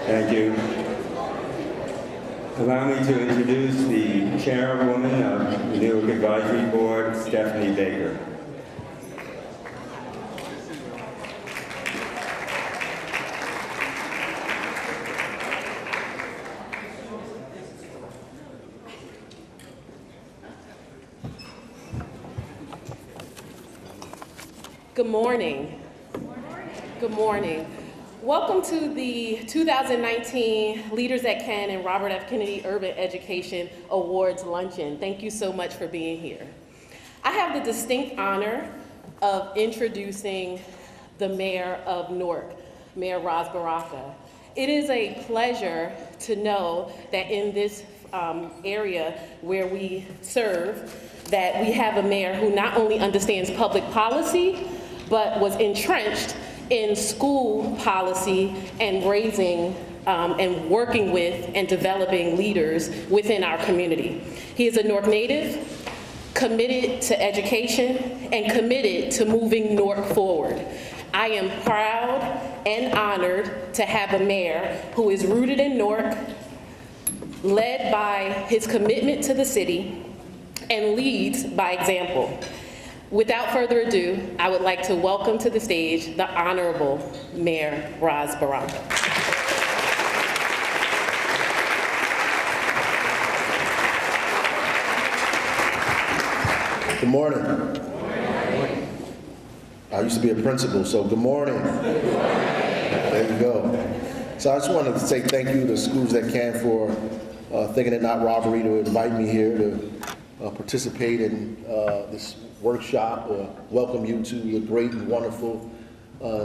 Thank you. Allow me to introduce the chairwoman of the Newark Advisory Board, Stephanie Baker. Good morning. Good morning. Welcome to the 2019 Leaders That Can and Robert F. Kennedy Urban Education Awards Luncheon. Thank you so much for being here. I have the distinct honor of introducing the Mayor of Newark, Mayor Ras Baraka. It is a pleasure to know that in this area where we serve, that we have a mayor who not only understands public policy, but was entrenched in school policy and raising and working with and developing leaders within our community. He is a Newark native, committed to education, and committed to moving Newark forward. I am proud and honored to have a mayor who is rooted in Newark, led by his commitment to the city, and leads by example. Without further ado, I would like to welcome to the stage the Honorable Mayor Ras Baraka. Good morning. Good morning. I used to be a principal, so good morning. There you go. So I just wanted to say thank you to Schools That Can for thinking it not robbery to invite me here to participate in this workshop, welcome you to the great and wonderful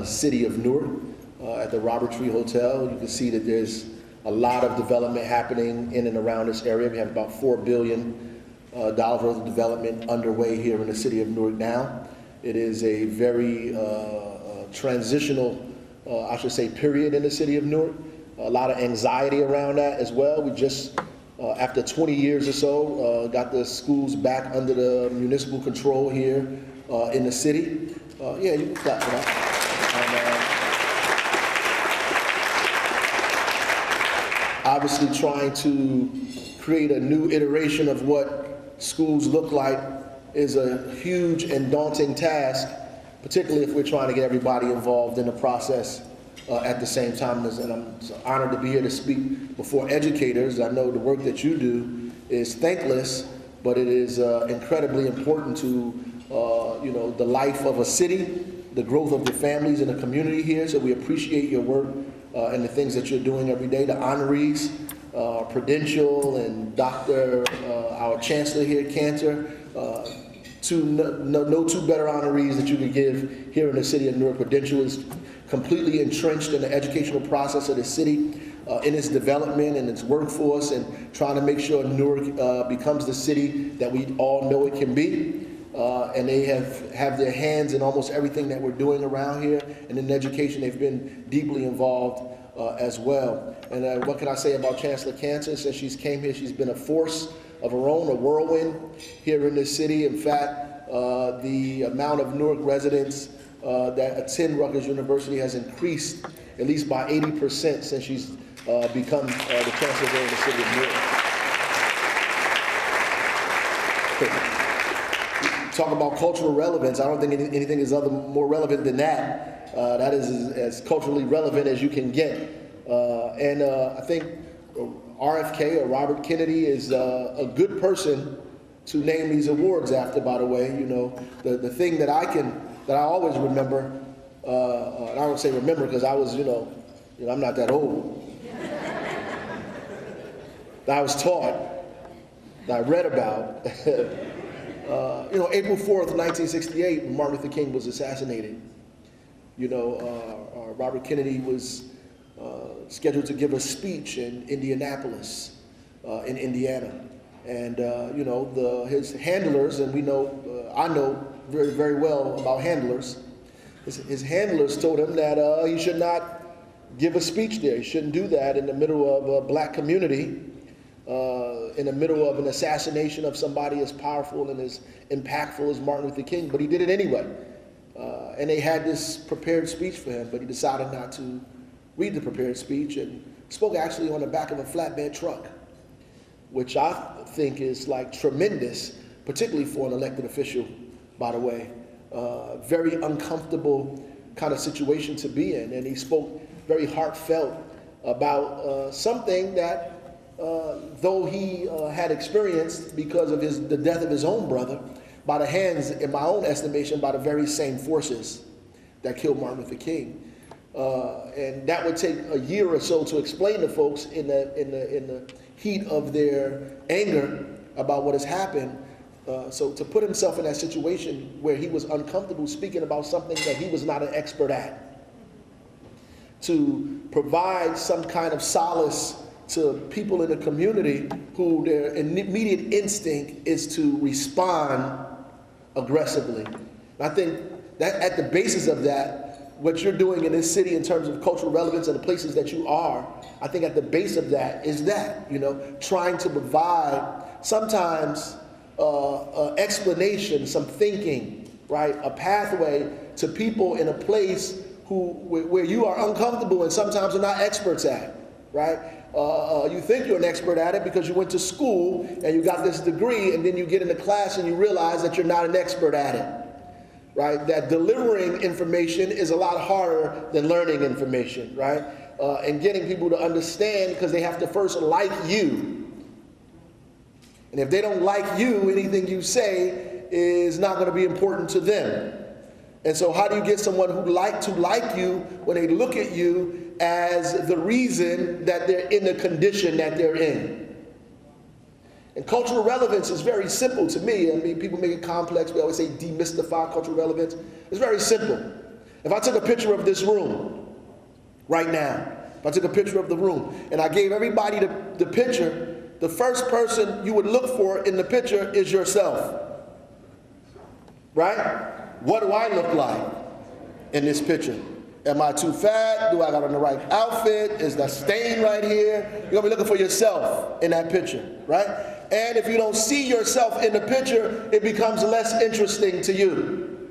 city of Newark at the Robert Tree Hotel. You can see that there's a lot of development happening in and around this area. We have about $4 billion worth of development underway here in the city of Newark now. It is a very transitional, I should say, period in the city of Newark. A lot of anxiety around that as well. We just after 20 years or so, got the schools back under the municipal control here in the city. Yeah, you can clap for that. And, obviously trying to create a new iteration of what schools look like is a huge and daunting task, particularly if we're trying to get everybody involved in the process at the same time. And I'm honored to be here to speak before educators. I know the work that you do is thankless, but it is incredibly important to the life of a city, the growth of the families in the community here. So we appreciate your work and the things that you're doing every day. The honorees, Prudential and Dr. Our Chancellor here, Cantor, no two better honorees that you could give here in the city of Newark. Prudential is completely entrenched in the educational process of the city, in its development and its workforce, and trying to make sure Newark becomes the city that we all know it can be. And they have their hands in almost everything that we're doing around here, and in education they've been deeply involved as well. And what can I say about Chancellor Cantor? Since she's came here, she's been a force of her own, a whirlwind here in this city. In fact, the amount of Newark residents that attend Rutgers University has increased at least by 80% since she's become the chancellor here in the city of Newark. Talk about cultural relevance. I don't think anything is more relevant than that. That is as culturally relevant as you can get. And I think RFK, or Robert Kennedy, is a good person to name these awards after, by the way. You know, the thing that I always remember, and I don't say remember because I was, I'm not that old. That I was taught, that I read about. April 4th, 1968, when Martin Luther King was assassinated. Robert Kennedy was scheduled to give a speech in Indianapolis, in Indiana. And, his handlers, and I know very, very well about handlers. His handlers told him that he should not give a speech there. He shouldn't do that in the middle of a black community, in the middle of an assassination of somebody as powerful and as impactful as Martin Luther King, but he did it anyway. And they had this prepared speech for him, but he decided not to read the prepared speech and spoke actually on the back of a flatbed truck, which I think is like tremendous, particularly for an elected official, by the way. Very uncomfortable kind of situation to be in. And he spoke very heartfelt about something that, though he had experienced because of the death of his own brother, by the hands, in my own estimation, by the very same forces that killed Martin Luther King. And that would take a year or so to explain to folks in the heat of their anger about what has happened. So to put himself in that situation where he was uncomfortable speaking about something that he was not an expert at, to provide some kind of solace to people in the community who their immediate instinct is to respond aggressively. And I think that at the basis of that, what you're doing in this city in terms of cultural relevance and the places that you are, I think at the base of that is that, trying to provide sometimes explanation, some thinking, right? A pathway to people in a place where you are uncomfortable and sometimes are not experts at, right? You think you're an expert at it because you went to school and you got this degree, and then you get into class and you realize that you're not an expert at it, right? That delivering information is a lot harder than learning information, right? And getting people to understand, because they have to first like you. And if they don't like you, anything you say is not going to be important to them. And so how do you get someone who like you when they look at you as the reason that they're in the condition that they're in? And cultural relevance is very simple to me. I mean, people make it complex. We always say demystify cultural relevance. It's very simple. If I took a picture of this room right now, if I took a picture of the room and I gave everybody the picture, the first person you would look for in the picture is yourself, right? What do I look like in this picture? Am I too fat? Do I got on the right outfit? Is that stain right here? You're gonna be looking for yourself in that picture, right? And if you don't see yourself in the picture, it becomes less interesting to you.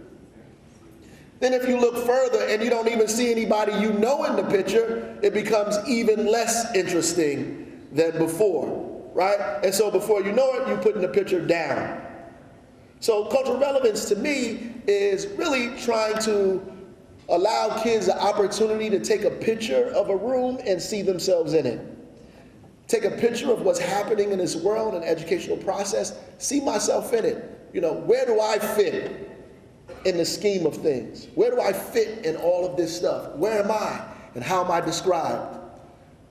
Then if you look further and you don't even see anybody you know in the picture, it becomes even less interesting than before. Right? And so before you know it, you're putting the picture down. So cultural relevance to me is really trying to allow kids the opportunity to take a picture of a room and see themselves in it. Take a picture of what's happening in this world and educational process, see myself in it. Where do I fit in the scheme of things? Where do I fit in all of this stuff? Where am I and how am I described?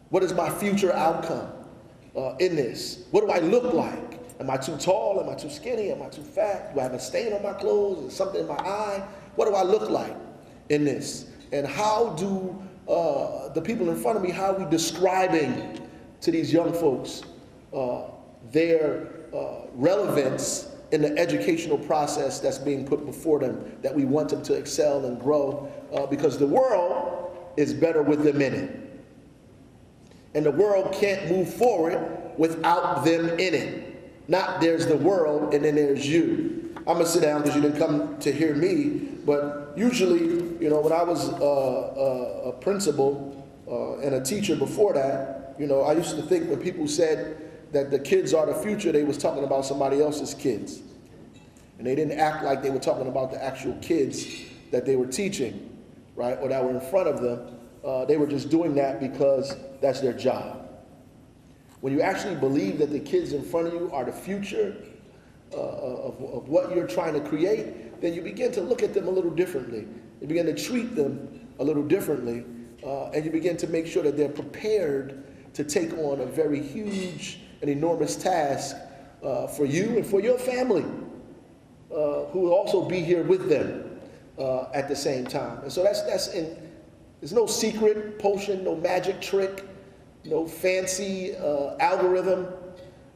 What is my future outcome? In this? What do I look like? Am I too tall? Am I too skinny? Am I too fat? Do I have a stain on my clothes? Is something in my eye? What do I look like in this? And how do the people in front of me, how are we describing to these young folks their relevance in the educational process that's being put before them, that we want them to excel and grow, because the world is better with them in it. And the world can't move forward without them in it. Not there's the world and then there's you. I'm going to sit down because you didn't come to hear me. But usually, when I was a principal and a teacher before that, I used to think when people said that the kids are the future, they was talking about somebody else's kids. And they didn't act like they were talking about the actual kids that they were teaching, right, or that were in front of them. They were just doing that because that's their job. When you actually believe that the kids in front of you are the future of what you're trying to create, then you begin to look at them a little differently. You begin to treat them a little differently, and you begin to make sure that they're prepared to take on a very huge and enormous task for you and for your family, who will also be here with them at the same time. And so there's no secret potion, no magic trick, no fancy algorithm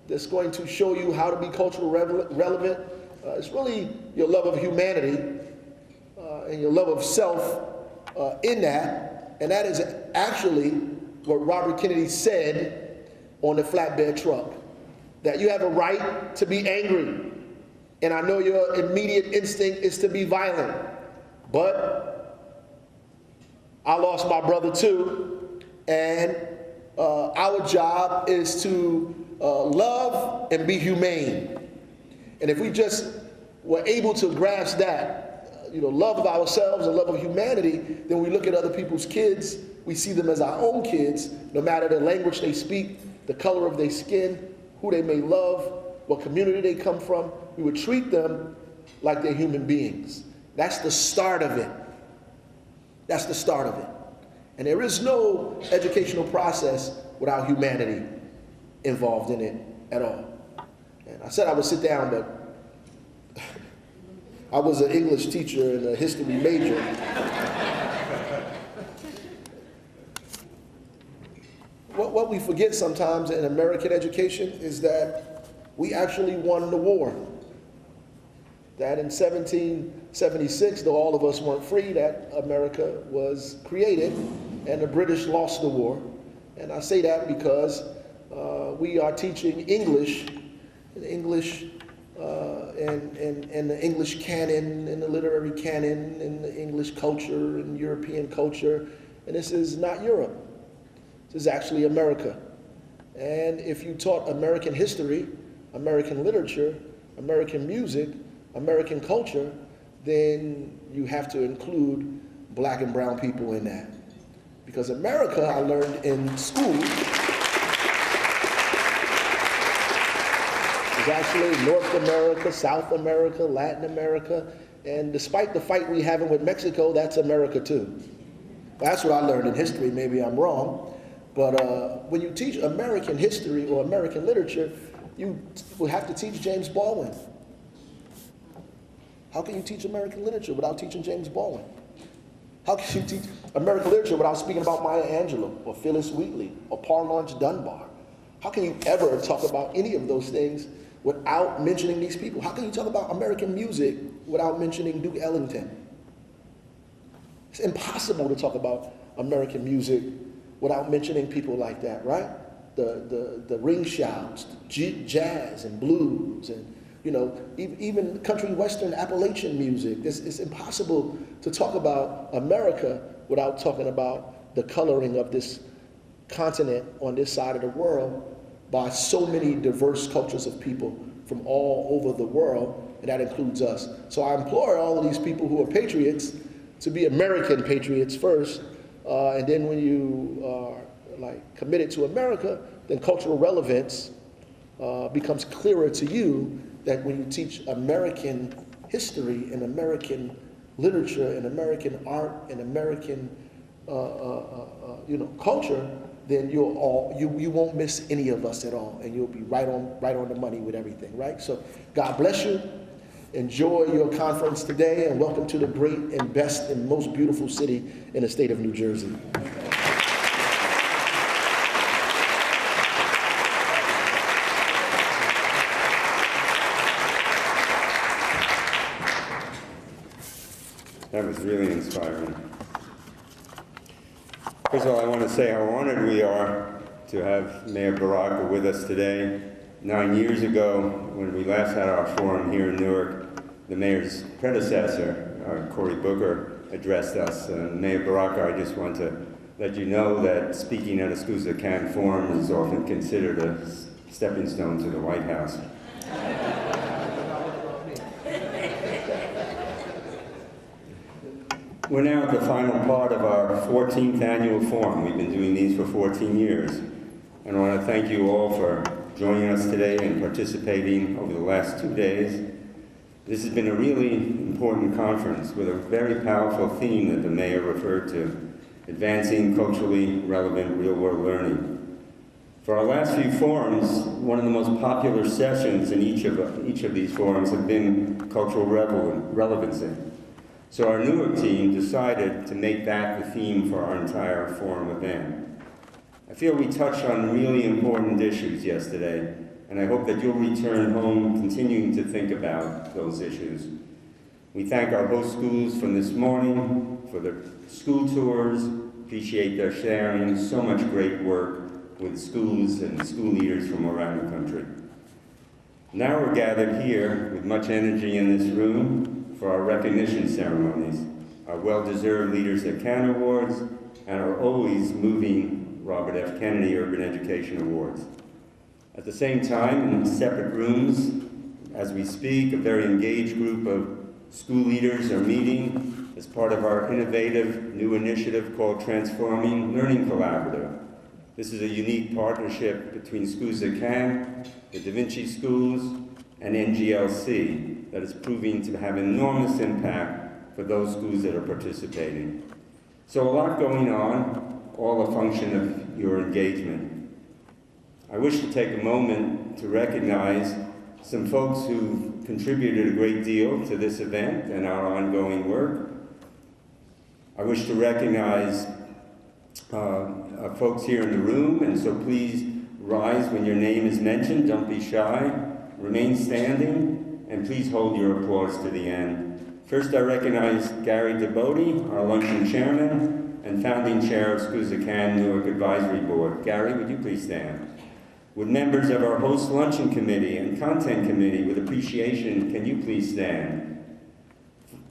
that's going to show you how to be culturally relevant. It's really your love of humanity and your love of self in that. And that is actually what Robert Kennedy said on the flatbed truck, that you have a right to be angry. And I know your immediate instinct is to be violent, but I lost my brother too, and our job is to love and be humane. And if we just were able to grasp that, love of ourselves and love of humanity, then we look at other people's kids, we see them as our own kids, no matter the language they speak, the color of their skin, who they may love, what community they come from. We would treat them like they're human beings. That's the start of it. That's the start of it. And there is no educational process without humanity involved in it at all. And I said I would sit down, but I was an English teacher and a history major. What we forget sometimes in American education is that we actually won the war. That in 1776, though all of us weren't free, that America was created and the British lost the war. And I say that because we are teaching English and the English canon and the literary canon and the English culture and European culture. And this is not Europe. This is actually America. And if you taught American history, American literature, American music, American culture, then you have to include black and brown people in that. Because America, I learned in school, is actually North America, South America, Latin America, and despite the fight we having with Mexico, that's America too. That's what I learned in history. Maybe I'm wrong. But when you teach American history or American literature, you will have to teach James Baldwin. How can you teach American literature without teaching James Baldwin? How can you teach American literature without speaking about Maya Angelou or Phyllis Wheatley or Paul Laurence Dunbar? How can you ever talk about any of those things without mentioning these people? How can you talk about American music without mentioning Duke Ellington? It's impossible to talk about American music without mentioning people like that, right? The ring shouts, jazz and blues, and even country western Appalachian music. It's impossible to talk about America without talking about the coloring of this continent on this side of the world by so many diverse cultures of people from all over the world, and that includes us. So I implore all of these people who are patriots to be American patriots first, and then when you are committed to America, then cultural relevance becomes clearer to you, that when you teach American history and American literature and American art and American culture, then you won't miss any of us at all, and you'll be right on the money with everything, right? So God bless you. Enjoy your conference today, and welcome to the great and best and most beautiful city in the state of New Jersey. That was really inspiring. First of all, I want to say how honored we are to have Mayor Baraka with us today. 9 years ago, when we last had our forum here in Newark, the mayor's predecessor, Cory Booker, addressed us. Mayor Baraka, I just want to let you know that speaking at a Schools That Can forum is often considered a stepping stone to the White House. We're now at the final part of our 14th annual forum. We've been doing these for 14 years. And I want to thank you all for joining us today and participating over the last 2 days. This has been a really important conference with a very powerful theme that the mayor referred to, advancing culturally relevant real-world learning. For our last few forums, one of the most popular sessions in each of these forums have been cultural relevancy. So our Newark team decided to make that the theme for our entire forum event. I feel we touched on really important issues yesterday, and I hope that you'll return home continuing to think about those issues. We thank our host schools from this morning for their school tours, appreciate their sharing so much great work with schools and school leaders from around the country. Now we're gathered here with much energy in this room for our recognition ceremonies, our well-deserved Leaders That Can Awards, and our always moving Robert F. Kennedy Urban Education Awards. At the same time, in separate rooms, as we speak, a very engaged group of school leaders are meeting as part of our innovative new initiative called Transforming Learning Collaborative. This is a unique partnership between Schools That Can, the Da Vinci Schools, and NGLC that is proving to have enormous impact for those schools that are participating. So a lot going on, all a function of your engagement. I wish to take a moment to recognize some folks who contributed a great deal to this event and our ongoing work. I wish to recognize folks here in the room, and so please rise when your name is mentioned. Don't be shy. Remain standing, and please hold your applause to the end. First, I recognize Gary DeBode, our luncheon chairman and founding chair of Schools That Can Newark Advisory Board. Gary, would you please stand? Would members of our host luncheon committee and content committee with appreciation, can you please stand?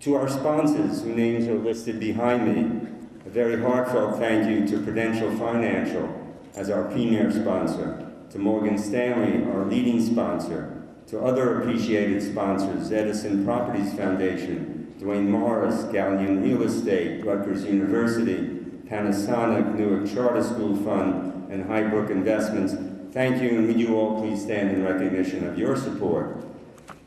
To our sponsors, whose names are listed behind me, a very heartfelt thank you to Prudential Financial as our premier sponsor, to Morgan Stanley, our leading sponsor, to other appreciated sponsors, Edison Properties Foundation, Duane Morris, Galleon Real Estate, Rutgers University, Panasonic, Newark Charter School Fund, and Highbrook Investments. Thank you, and would you all please stand in recognition of your support.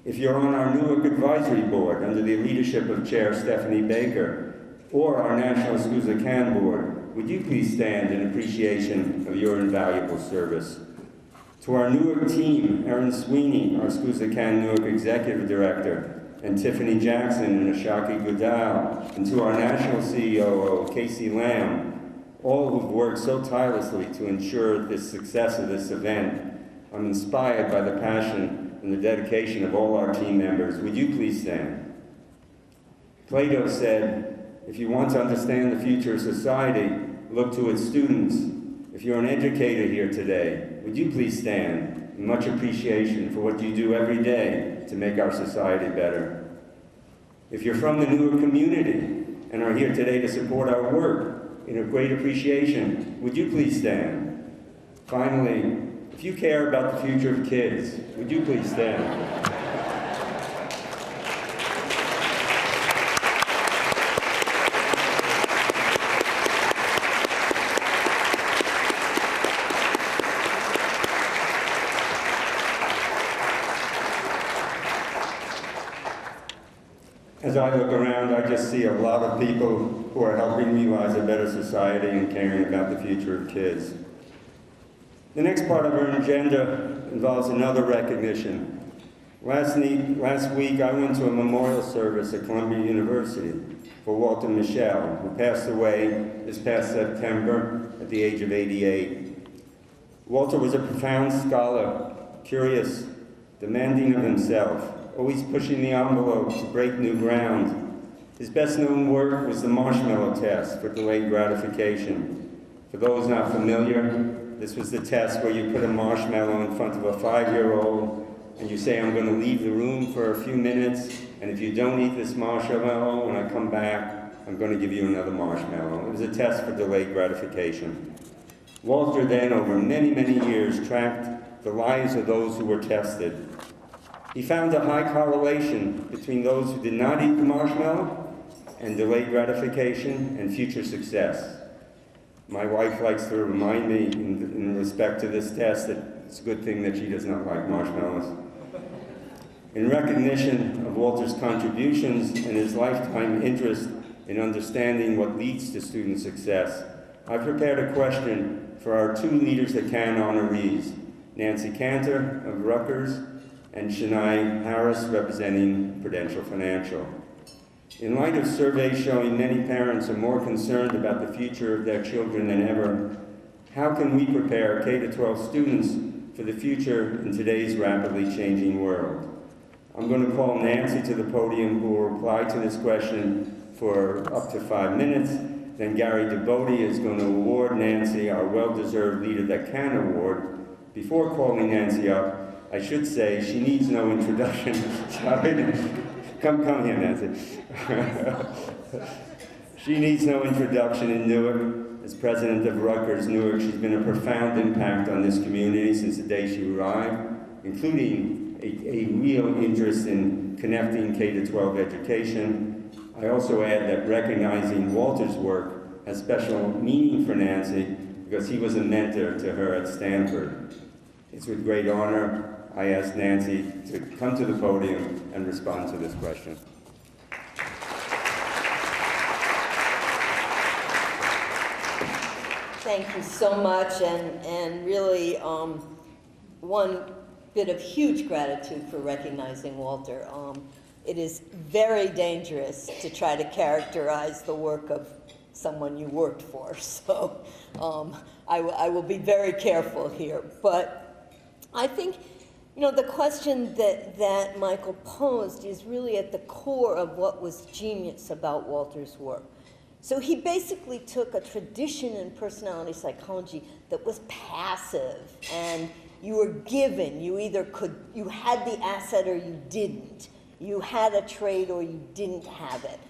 If you're on our Newark Advisory Board under the leadership of Chair Stephanie Baker, or our National Schools That Can Board, would you please stand in appreciation of your invaluable service. To our Newark team, Erin Sweeney, our Schools That Can Newark Executive Director, and Tiffany Jackson and Ashaki Goodall, and to our National COO, Casey Lamb, all who've worked so tirelessly to ensure the success of this event. I'm inspired by the passion and the dedication of all our team members. Would you please stand? Plato said, if you want to understand the future of society, look to its students. If you're an educator here today, would you please stand? In much appreciation for what you do every day to make our society better. If you're from the Newark community and are here today to support our work, in a great appreciation, would you please stand? Finally, if you care about the future of kids, would you please stand? As I look around, I just see a lot of people who are helping realize a better society and caring about the future of kids. The next part of our agenda involves another recognition. Last week, I went to a memorial service at Columbia University for Walter Mischel, who passed away this past September at the age of 88. Walter was a profound scholar, curious, demanding of himself, always pushing the envelope to break new ground. His best-known work was the marshmallow test for delayed gratification. For those not familiar, this was the test where you put a marshmallow in front of a 5-year-old and you say, I'm going to leave the room for a few minutes, and if you don't eat this marshmallow, when I come back, I'm going to give you another marshmallow. It was a test for delayed gratification. Walter then, over many, many years, tracked the lives of those who were tested. He found a high correlation between those who did not eat the marshmallow and delayed gratification and future success. My wife likes to remind me in respect to this test that it's a good thing that she does not like marshmallows. In recognition of Walter's contributions and his lifetime interest in understanding what leads to student success, I've prepared a question for our two Leaders That Can honorees, Nancy Cantor of Rutgers and Shania Harris, representing Prudential Financial. In light of surveys showing many parents are more concerned about the future of their children than ever, how can we prepare K-12 students for the future in today's rapidly changing world? I'm going to call Nancy to the podium, who will reply to this question for up to 5 minutes. Then Gary DeBode is going to award Nancy our well-deserved Leader That Can award. Before calling Nancy up, I should say she needs no introduction. Come here, Nancy. She needs no introduction in Newark, as president of Rutgers Newark, she's been a profound impact on this community since the day she arrived, including a real interest in connecting K-12 education. I also add that recognizing Walter's work has special meaning for Nancy because he was a mentor to her at Stanford. It's with great honor I ask Nancy to come to the podium and respond to this question. Thank you so much, and really one bit of huge gratitude for recognizing Walter. It is very dangerous to try to characterize the work of someone you worked for, so I will be very careful here. But I think, you know, the question that Michael posed is really at the core of what was genius about Walter's work. So he basically took a tradition in personality psychology that was passive, and you were given. You either you had the asset or you didn't. You had a trait or you didn't have it.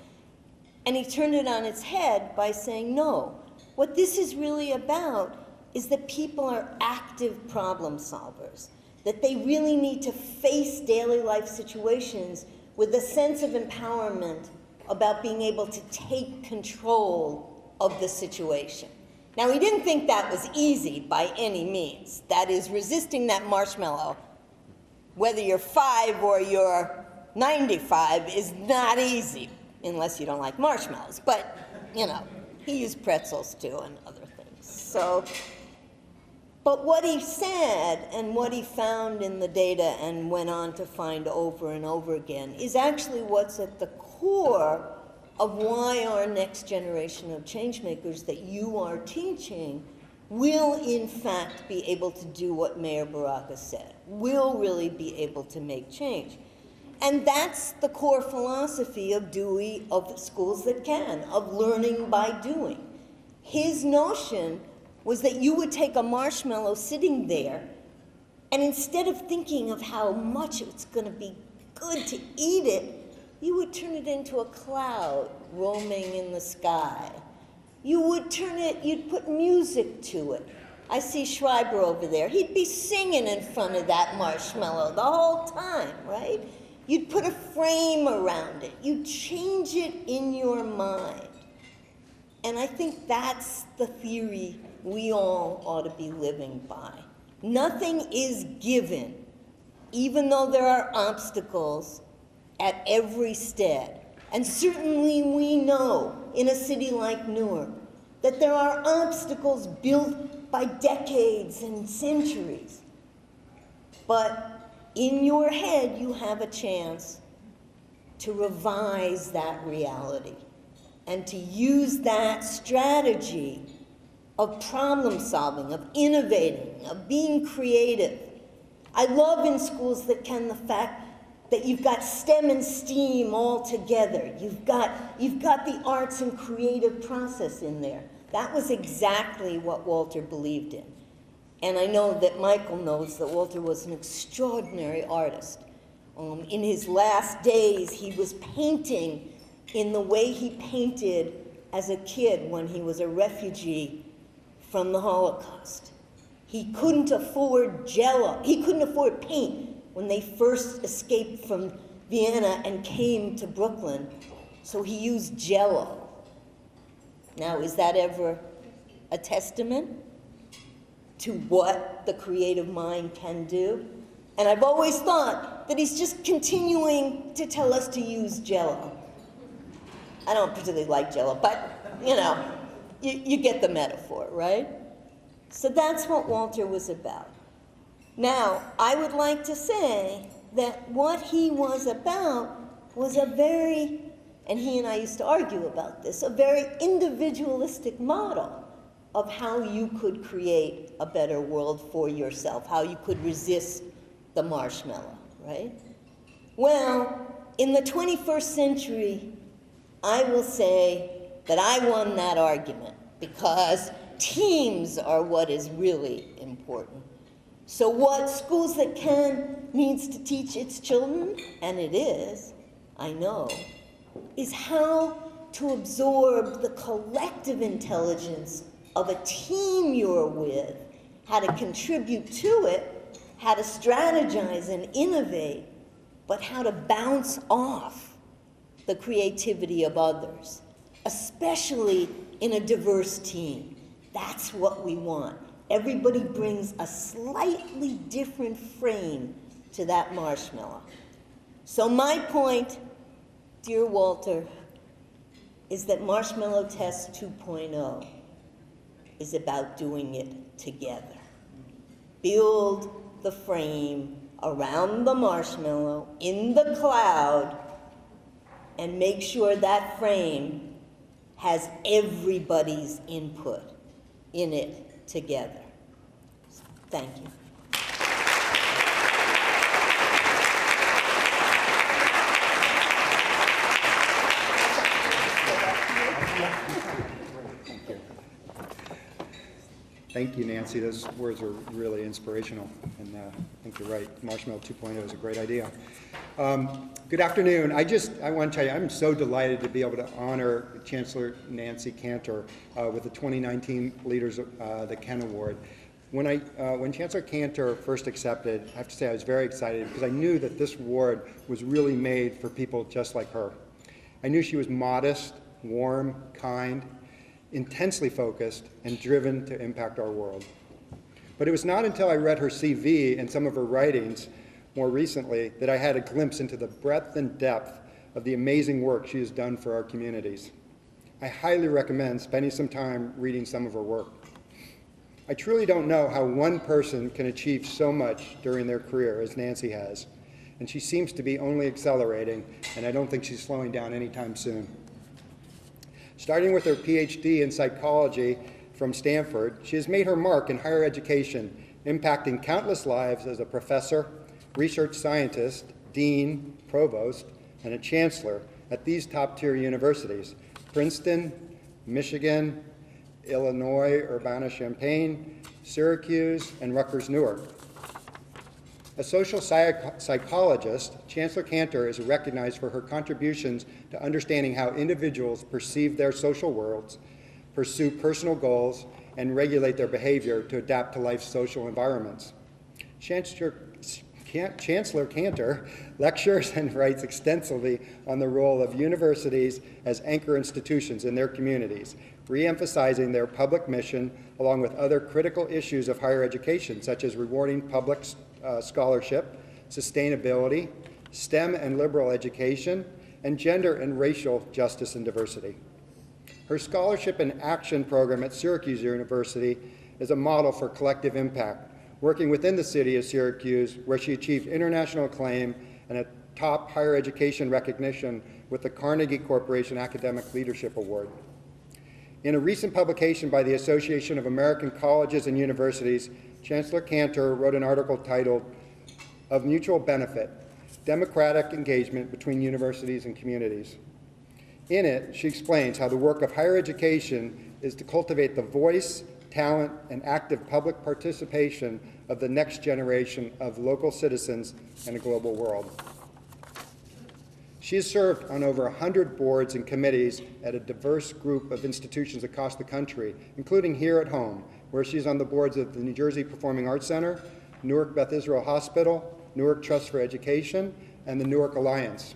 And he turned it on its head by saying, no, what this is really about is that people are active problem solvers, that they really need to face daily life situations with a sense of empowerment about being able to take control of the situation. Now, he didn't think that was easy by any means. That is, resisting that marshmallow, whether you're 5 or you're 95, is not easy, unless you don't like marshmallows. But, you know, he used pretzels too and other things. So, but what he said and what he found in the data and went on to find over and over again is actually what's at the core of why our next generation of change makers that you are teaching will in fact be able to do what Mayor Baraka said, will really be able to make change. And that's the core philosophy of Dewey, of Schools That Can, of learning by doing. His notion was that you would take a marshmallow sitting there, and instead of thinking of how much it's going to be good to eat it, you would turn it into a cloud roaming in the sky. You would turn it, you'd put music to it. I see Schreiber over there. He'd be singing in front of that marshmallow the whole time, right? You'd put a frame around it. You'd change it in your mind. And I think that's the theory we all ought to be living by. Nothing is given, even though there are obstacles at every step. And certainly we know in a city like Newark that there are obstacles built by decades and centuries. But in your head, you have a chance to revise that reality and to use that strategy of problem solving, of innovating, of being creative. I love in Schools That Can the fact that you've got STEM and STEAM all together. You've got the arts and creative process in there. That was exactly what Walter believed in. And I know that Michael knows that Walter was an extraordinary artist. In his last days, he was painting in the way he painted as a kid when he was a refugee from the Holocaust. He couldn't afford Jello. He couldn't afford paint when they first escaped from Vienna and came to Brooklyn, so he used Jello. Now, is that ever a testament to what the creative mind can do? And I've always thought that he's just continuing to tell us to use Jello. I don't particularly like Jello, but, you know, you get the metaphor, right? So that's what Walter was about. Now, I would like to say that what he was about was a very, and he and I used to argue about this, a very individualistic model of how you could create a better world for yourself, how you could resist the marshmallow, right? Well, in the 21st century, I will say that I won that argument because teams are what is really important. So what Schools That Can needs to teach its children, and it is, I know, is how to absorb the collective intelligence of a team you're with, how to contribute to it, how to strategize and innovate, but how to bounce off the creativity of others, especially in a diverse team. That's what we want. Everybody brings a slightly different frame to that marshmallow. So my point, dear Walter, is that Marshmallow Test 2.0 is about doing it together. Build the frame around the marshmallow in the cloud and make sure that frame has everybody's input in it together. Thank you. Thank you, Nancy. Those words are really inspirational, and I think you're right. Marshmallow 2.0 is a great idea. Good afternoon. I want to tell you, I'm so delighted to be able to honor Chancellor Nancy Cantor with the 2019 Leaders That Can Award. When Chancellor Cantor first accepted, I have to say I was very excited because I knew that this award was really made for people just like her. I knew she was modest, warm, kind, intensely focused, and driven to impact our world. But it was not until I read her CV and some of her writings more recently that I had a glimpse into the breadth and depth of the amazing work she has done for our communities. I highly recommend spending some time reading some of her work. I truly don't know how one person can achieve so much during their career as Nancy has, and she seems to be only accelerating, and I don't think she's slowing down anytime soon. Starting with her PhD in psychology from Stanford, she has made her mark in higher education, impacting countless lives as a professor, research scientist, dean, provost, and a chancellor at these top-tier universities: Princeton, Michigan, Illinois Urbana-Champaign, Syracuse, and Rutgers Newark. A social psychologist, Chancellor Cantor is recognized for her contributions to understanding how individuals perceive their social worlds, pursue personal goals, and regulate their behavior to adapt to life's social environments. Chancellor Cantor lectures and writes extensively on the role of universities as anchor institutions in their communities, re-emphasizing their public mission along with other critical issues of higher education, such as rewarding public scholarship, sustainability, STEM and liberal education, and gender and racial justice and diversity. Her Scholarship and Action program at Syracuse University is a model for collective impact, working within the city of Syracuse, where she achieved international acclaim and a top higher education recognition with the Carnegie Corporation Academic Leadership Award. In a recent publication by the Association of American Colleges and Universities, Chancellor Cantor wrote an article titled "Of Mutual Benefit: Democratic Engagement Between Universities and Communities." In it, she explains how the work of higher education is to cultivate the voice, talent, and active public participation of the next generation of local citizens in a global world. She has served on over 100 boards and committees at a diverse group of institutions across the country, including here at home, where she's on the boards of the New Jersey Performing Arts Center, Newark Beth Israel Hospital, Newark Trust for Education, and the Newark Alliance.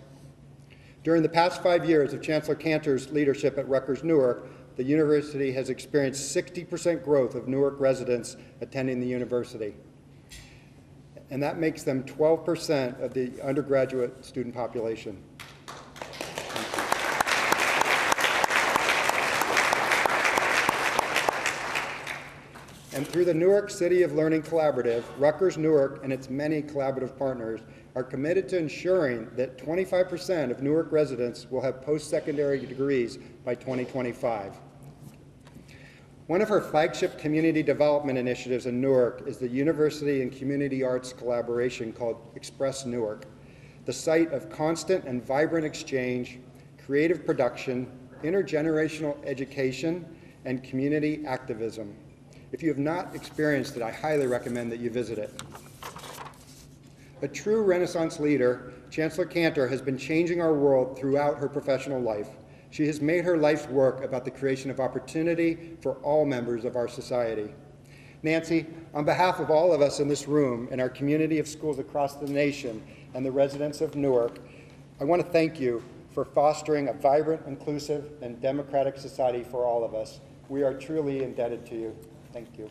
During the past 5 years of Chancellor Cantor's leadership at Rutgers Newark, the university has experienced 60% growth of Newark residents attending the university. And that makes them 12% of the undergraduate student population. And through the Newark City of Learning Collaborative, Rutgers Newark and its many collaborative partners are committed to ensuring that 25% of Newark residents will have post-secondary degrees by 2025. One of her flagship community development initiatives in Newark is the University and Community Arts collaboration called Express Newark, the site of constant and vibrant exchange, creative production, intergenerational education, and community activism. If you have not experienced it, I highly recommend that you visit it. A true Renaissance leader, Chancellor Cantor has been changing our world throughout her professional life, She has made her life's work about the creation of opportunity for all members of our society. Nancy, on behalf of all of us in this room and our community of schools across the nation and the residents of Newark, I want to thank you for fostering a vibrant, inclusive, and democratic society for all of us. We are truly indebted to you. Thank you.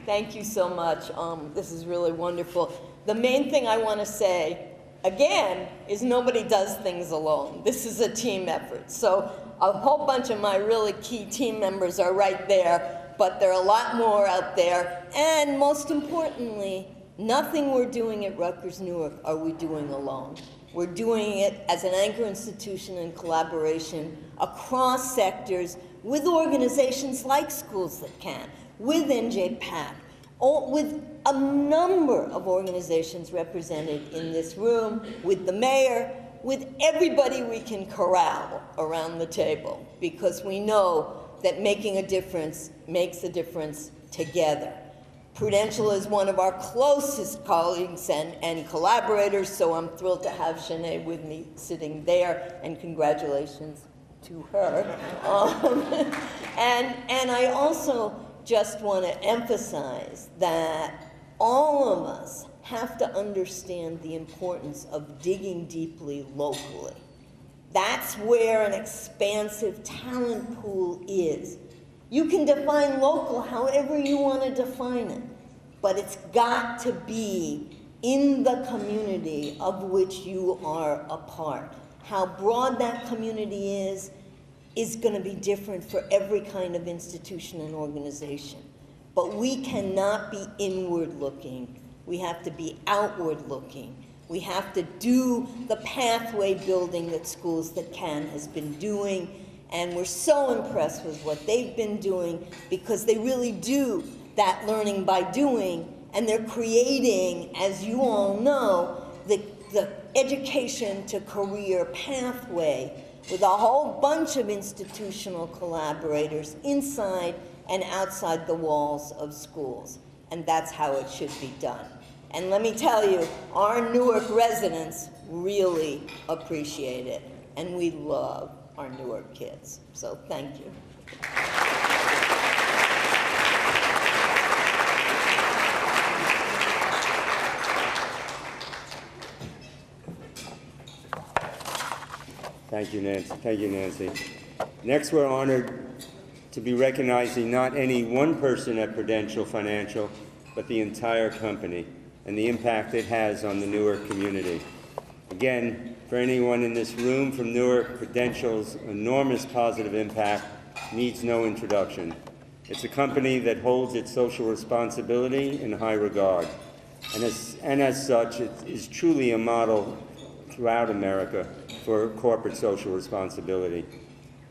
Thank you so much. This is really wonderful. The main thing I want to say, again, is nobody does things alone. This is a team effort. So a whole bunch of my really key team members are right there, but there are a lot more out there. And most importantly, nothing we're doing at Rutgers Newark are we doing alone. We're doing it as an anchor institution in collaboration across sectors with organizations like Schools That Can, with NJPAC, with a number of organizations represented in this room, with the mayor, with everybody we can corral around the table, because we know that making a difference makes a difference together. Prudential is one of our closest colleagues and collaborators, so I'm thrilled to have Shanae with me sitting there, and congratulations to her. And I also just want to emphasize that all of us have to understand the importance of digging deeply locally. That's where an expansive talent pool is. You can define local however you want to define it, but it's got to be in the community of which you are a part. How broad that community is going to be different for every kind of institution and organization. But we cannot be inward looking. We have to be outward looking. We have to do the pathway building that Schools That Can has been doing. And we're so impressed with what they've been doing, because they really do that learning by doing, and they're creating, as you all know, the education to career pathway with a whole bunch of institutional collaborators inside and outside the walls of schools. And that's how it should be done. And let me tell you, our Newark residents really appreciate it, and we love our Newark kids. So thank you. Thank you, Nancy. Thank you, Nancy. Next, we're honored to be recognizing not any one person at Prudential Financial, but the entire company and the impact it has on the Newark community. Again, for anyone in this room from Newark, Prudential's enormous positive impact needs no introduction. It's a company that holds its social responsibility in high regard, and as such, it is truly a model throughout America for corporate social responsibility.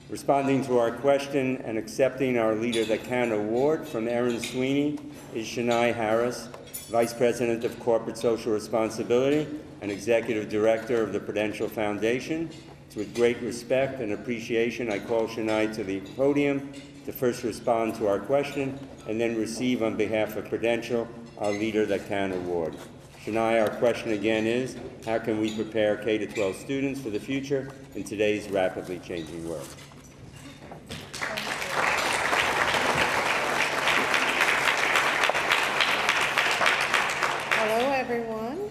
Responding to our question and accepting our Leader That Can award from Erin Sweeney is Shanae Harris, Vice President of Corporate Social Responsibility and Executive Director of the Prudential Foundation. It's with great respect and appreciation I call Shanae to the podium to first respond to our question and then receive on behalf of Prudential our Leader That Can award. Shanae, our question again is, how can we prepare K-12 students for the future in today's rapidly changing world? Hello, everyone.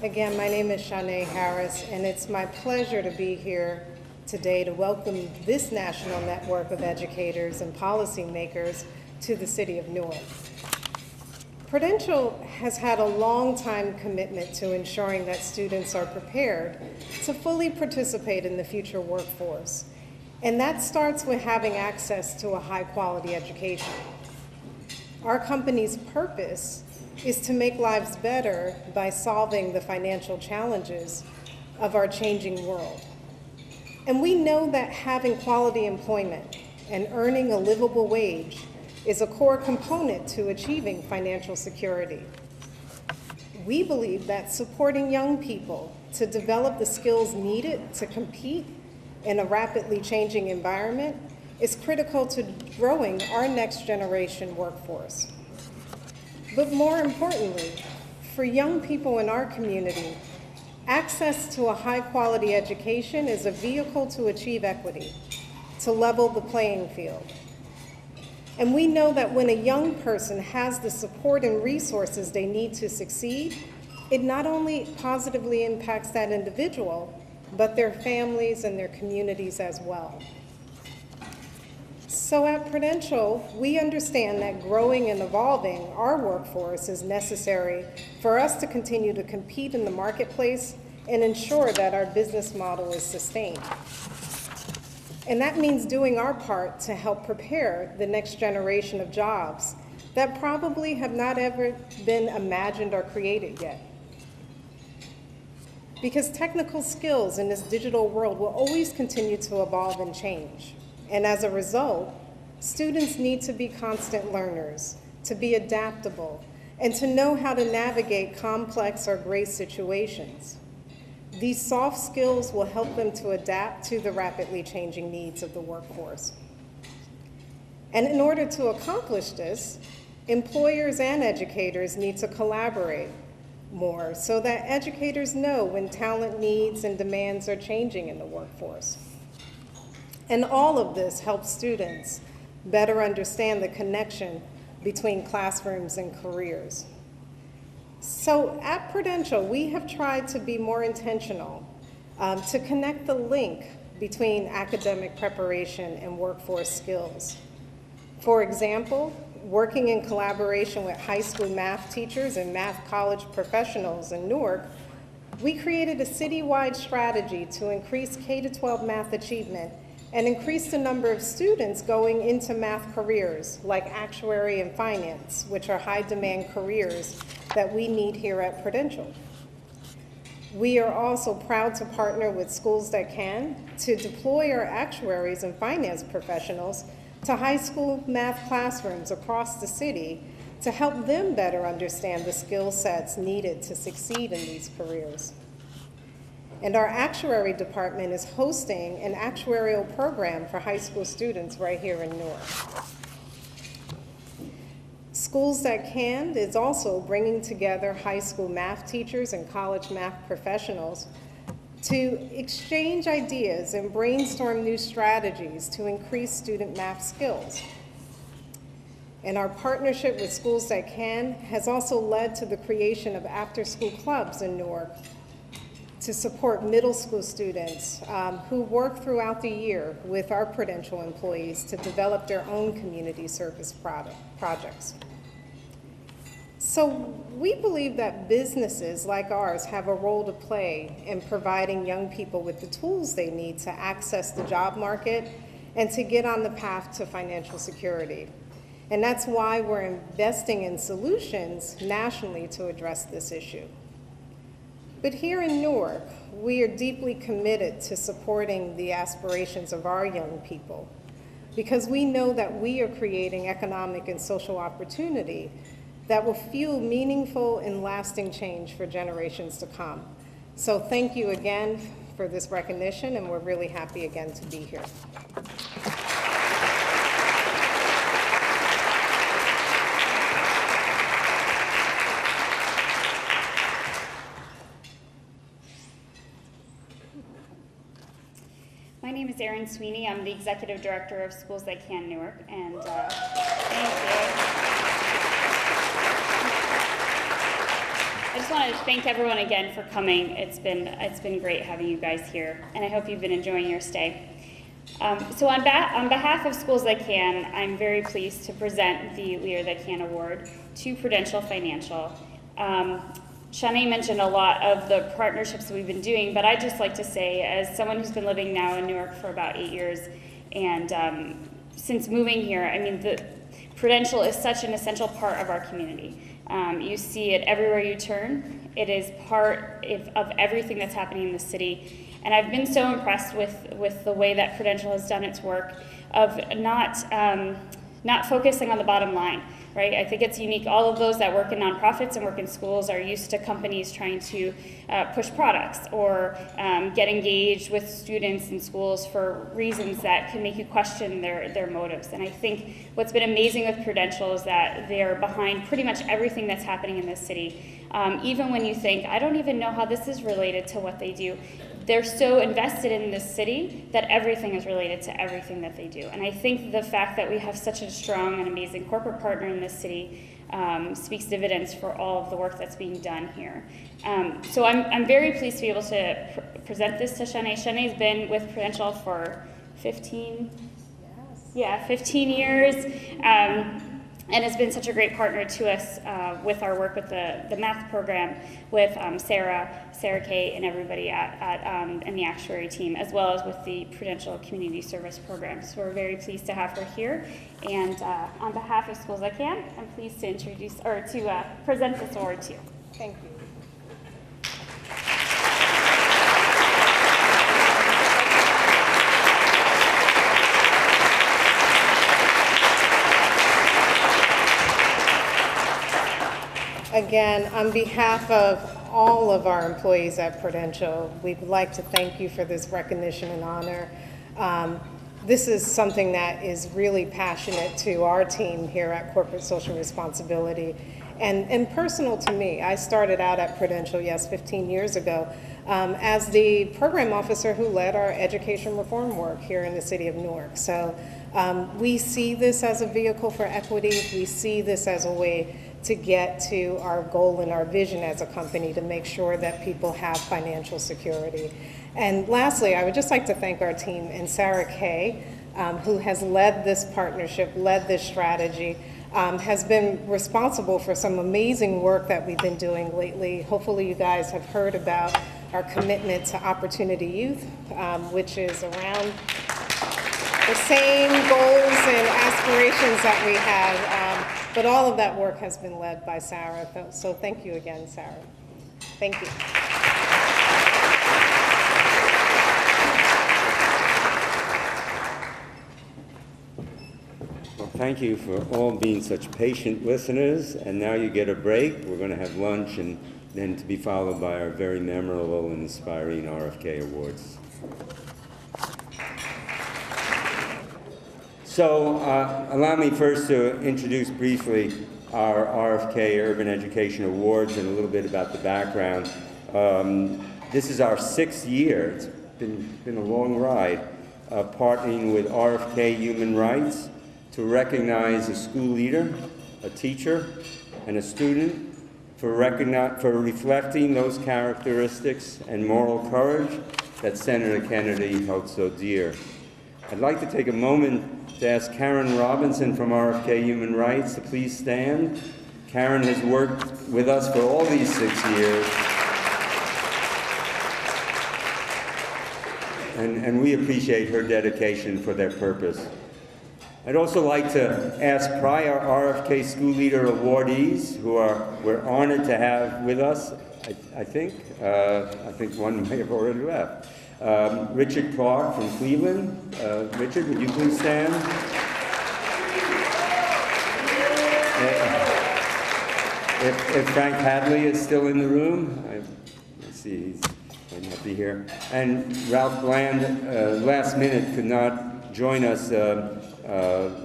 Again, my name is Shanae Harris, and it's my pleasure to be here today to welcome this national network of educators and policymakers to the city of Newark. Prudential has had a long-time commitment to ensuring that students are prepared to fully participate in the future workforce, and that starts with having access to a high-quality education. Our company's purpose is to make lives better by solving the financial challenges of our changing world. And we know that having quality employment and earning a livable wage is a core component to achieving financial security. We believe that supporting young people to develop the skills needed to compete in a rapidly changing environment is critical to growing our next generation workforce. But more importantly, for young people in our community, access to a high-quality education is a vehicle to achieve equity, to level the playing field. And we know that when a young person has the support and resources they need to succeed, it not only positively impacts that individual, but their families and their communities as well. So at Prudential, we understand that growing and evolving our workforce is necessary for us to continue to compete in the marketplace and ensure that our business model is sustained. And that means doing our part to help prepare the next generation of jobs that probably have not ever been imagined or created yet. Because technical skills in this digital world will always continue to evolve and change. And as a result, students need to be constant learners, to be adaptable, and to know how to navigate complex or gray situations. These soft skills will help them to adapt to the rapidly changing needs of the workforce. And in order to accomplish this, employers and educators need to collaborate more so that educators know when talent needs and demands are changing in the workforce. And all of this helps students better understand the connection between classrooms and careers. So at Prudential, we have tried to be more intentional to connect the link between academic preparation and workforce skills. For example, working in collaboration with high school math teachers and math college professionals in Newark, we created a citywide strategy to increase K-12 math achievement and increase the number of students going into math careers like actuary and finance, which are high-demand careers that we need here at Prudential. We are also proud to partner with Schools That Can to deploy our actuaries and finance professionals to high school math classrooms across the city to help them better understand the skill sets needed to succeed in these careers. And our actuary department is hosting an actuarial program for high school students right here in Newark. Schools That Can is also bringing together high school math teachers and college math professionals to exchange ideas and brainstorm new strategies to increase student math skills. And our partnership with Schools That Can has also led to the creation of after-school clubs in Newark to support middle school students who work throughout the year with our Prudential employees to develop their own community service projects. So we believe that businesses like ours have a role to play in providing young people with the tools they need to access the job market and to get on the path to financial security. And that's why we're investing in solutions nationally to address this issue. But here in Newark, we are deeply committed to supporting the aspirations of our young people because we know that we are creating economic and social opportunity that will fuel meaningful and lasting change for generations to come. So thank you again for this recognition, and we're really happy again to be here. My name is Erin Sweeney. I'm the Executive Director of Schools That Can Newark, and thank you. I just wanted to thank everyone again for coming. It's been great having you guys here, and I hope you've been enjoying your stay. So on behalf of Schools That Can, I'm very pleased to present the Leader That Can Award to Prudential Financial. Shanae mentioned a lot of the partnerships that we've been doing, but I'd just like to say, as someone who's been living now in Newark for about 8 years, and since moving here, I mean, Prudential is such an essential part of our community. You see it everywhere you turn. It is part of everything that's happening in the city. And I've been so impressed with the way that Prudential has done its work of not not focusing on the bottom line, right? I think it's unique. All of those that work in nonprofits and work in schools are used to companies trying to push products or get engaged with students in schools for reasons that can make you question their motives. And I think what's been amazing with Prudential is that they're behind pretty much everything that's happening in this city. Even when you think, I don't even know how this is related to what they do, they're so invested in this city that everything is related to everything that they do. And I think the fact that we have such a strong and amazing corporate partner in this city speaks dividends for all of the work that's being done here. So I'm very pleased to be able to present this to Shanae. Shanae's been with Prudential for 15 years. And has been such a great partner to us with our work with the math program, with Sarah Kay, and everybody and the actuary team, as well as with the Prudential Community Service Program. So we're very pleased to have her here. And on behalf of Schools That Can, I'm pleased to introduce or to present this award to you. Thank you. Again, on behalf of all of our employees at Prudential, we'd like to thank you for this recognition and honor. This is something that is really passionate to our team here at Corporate Social Responsibility and personal to me. I started out at Prudential, 15 years ago, as the program officer who led our education reform work here in the city of Newark. So we see this as a vehicle for equity. We see this as a way to get to our goal and our vision as a company to make sure that people have financial security. And lastly, I would just like to thank our team and Sarah Kay, who has led this partnership, led this strategy, has been responsible for some amazing work that we've been doing lately. Hopefully you guys have heard about our commitment to Opportunity Youth, which is around the same goals and aspirations that we have. But all of that work has been led by Sarah. So thank you again, Sarah. Thank you. Well, thank you for all being such patient listeners. And now you get a break. We're going to have lunch and then to be followed by our very memorable and inspiring RFK Awards. So allow me first to introduce briefly our RFK Urban Education Awards and a little bit about the background. This is our 6th year. It's been a long ride of partnering with RFK Human Rights to recognize a school leader, a teacher, and a student for reflecting those characteristics and moral courage that Senator Kennedy held so dear. I'd like to take a moment to ask Karen Robinson from RFK Human Rights to please stand. Karen has worked with us for all these 6 years. And we appreciate her dedication for their purpose. I'd also like to ask prior RFK School Leader awardees who we're honored to have with us, I think one may have already left. Richard Clark from Cleveland. Richard, would you please stand? If Frank Hadley is still in the room, I see he might not be here. And Ralph Bland, last minute, could not join us,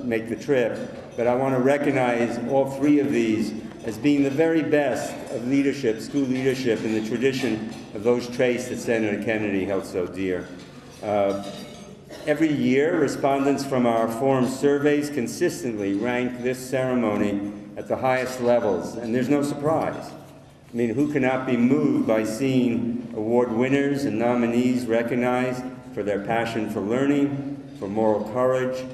make the trip, but I want to recognize all 3 of these as being the very best of leadership, school leadership, in the tradition of those traits that Senator Kennedy held so dear. Every year, respondents from our forum surveys consistently rank this ceremony at the highest levels, and there's no surprise. I mean, who cannot be moved by seeing award winners and nominees recognized for their passion for learning, for moral courage?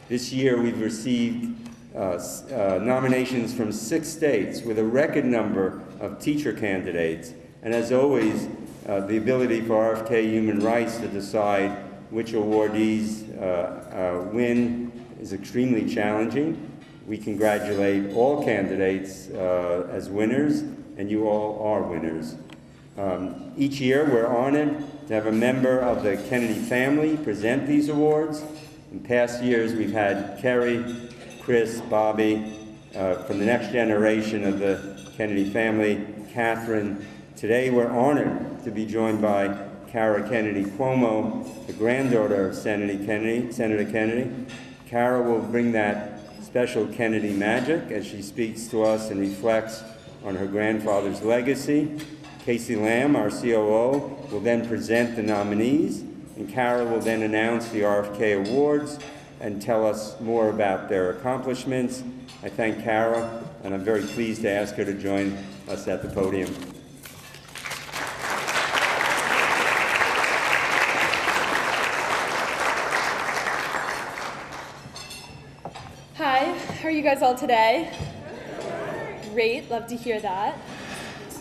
This year, we've received nominations from 6 states with a record number of teacher candidates. And as always, the ability for RFK Human Rights to decide which awardees win is extremely challenging. We congratulate all candidates as winners, and you all are winners. Each year, we're honored to have a member of the Kennedy family present these awards. In past years, we've had Kerry Chris, Bobby, from the next generation of the Kennedy family, Catherine. Today we're honored to be joined by Kara Kennedy Cuomo, the granddaughter of Senator Kennedy. Kara will bring that special Kennedy magic as she speaks to us and reflects on her grandfather's legacy. Casey Lamb, our COO, will then present the nominees, and Kara will then announce the RFK Awards and tell us more about their accomplishments. I thank Kara, and I'm very pleased to ask her to join us at the podium. Hi, how are you guys all today? Great, love to hear that.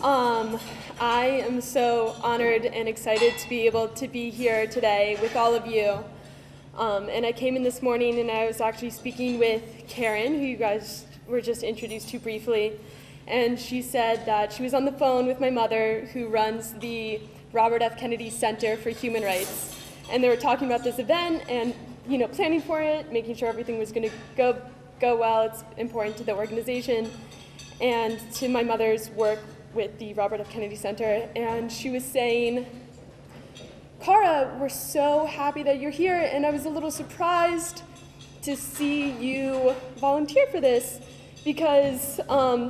I am so honored and excited to be able to be here today with all of you. And I came in this morning and I was actually speaking with Karen, who you guys were just introduced to briefly, and she said that she was on the phone with my mother, who runs the Robert F. Kennedy Center for Human Rights, and they were talking about this event and planning for it, making sure everything was going to go well. It's important to the organization and to my mother's work with the Robert F. Kennedy Center, and she was saying, Cara, we're so happy that you're here, and I was a little surprised to see you volunteer for this, because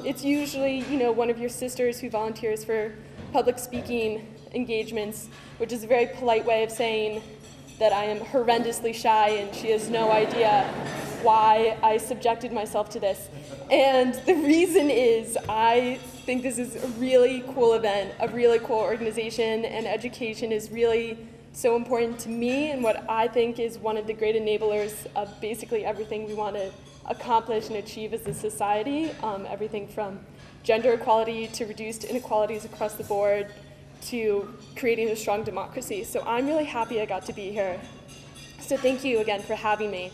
it's usually, one of your sisters who volunteers for public speaking engagements, which is a very polite way of saying that I am horrendously shy and she has no idea why I subjected myself to this. And the reason is I think this is a really cool event, a really cool organization, and education is really so important to me and what I think is one of the great enablers of basically everything we want to accomplish and achieve as a society, everything from gender equality to reduced inequalities across the board to creating a strong democracy. So I'm really happy I got to be here. So thank you again for having me.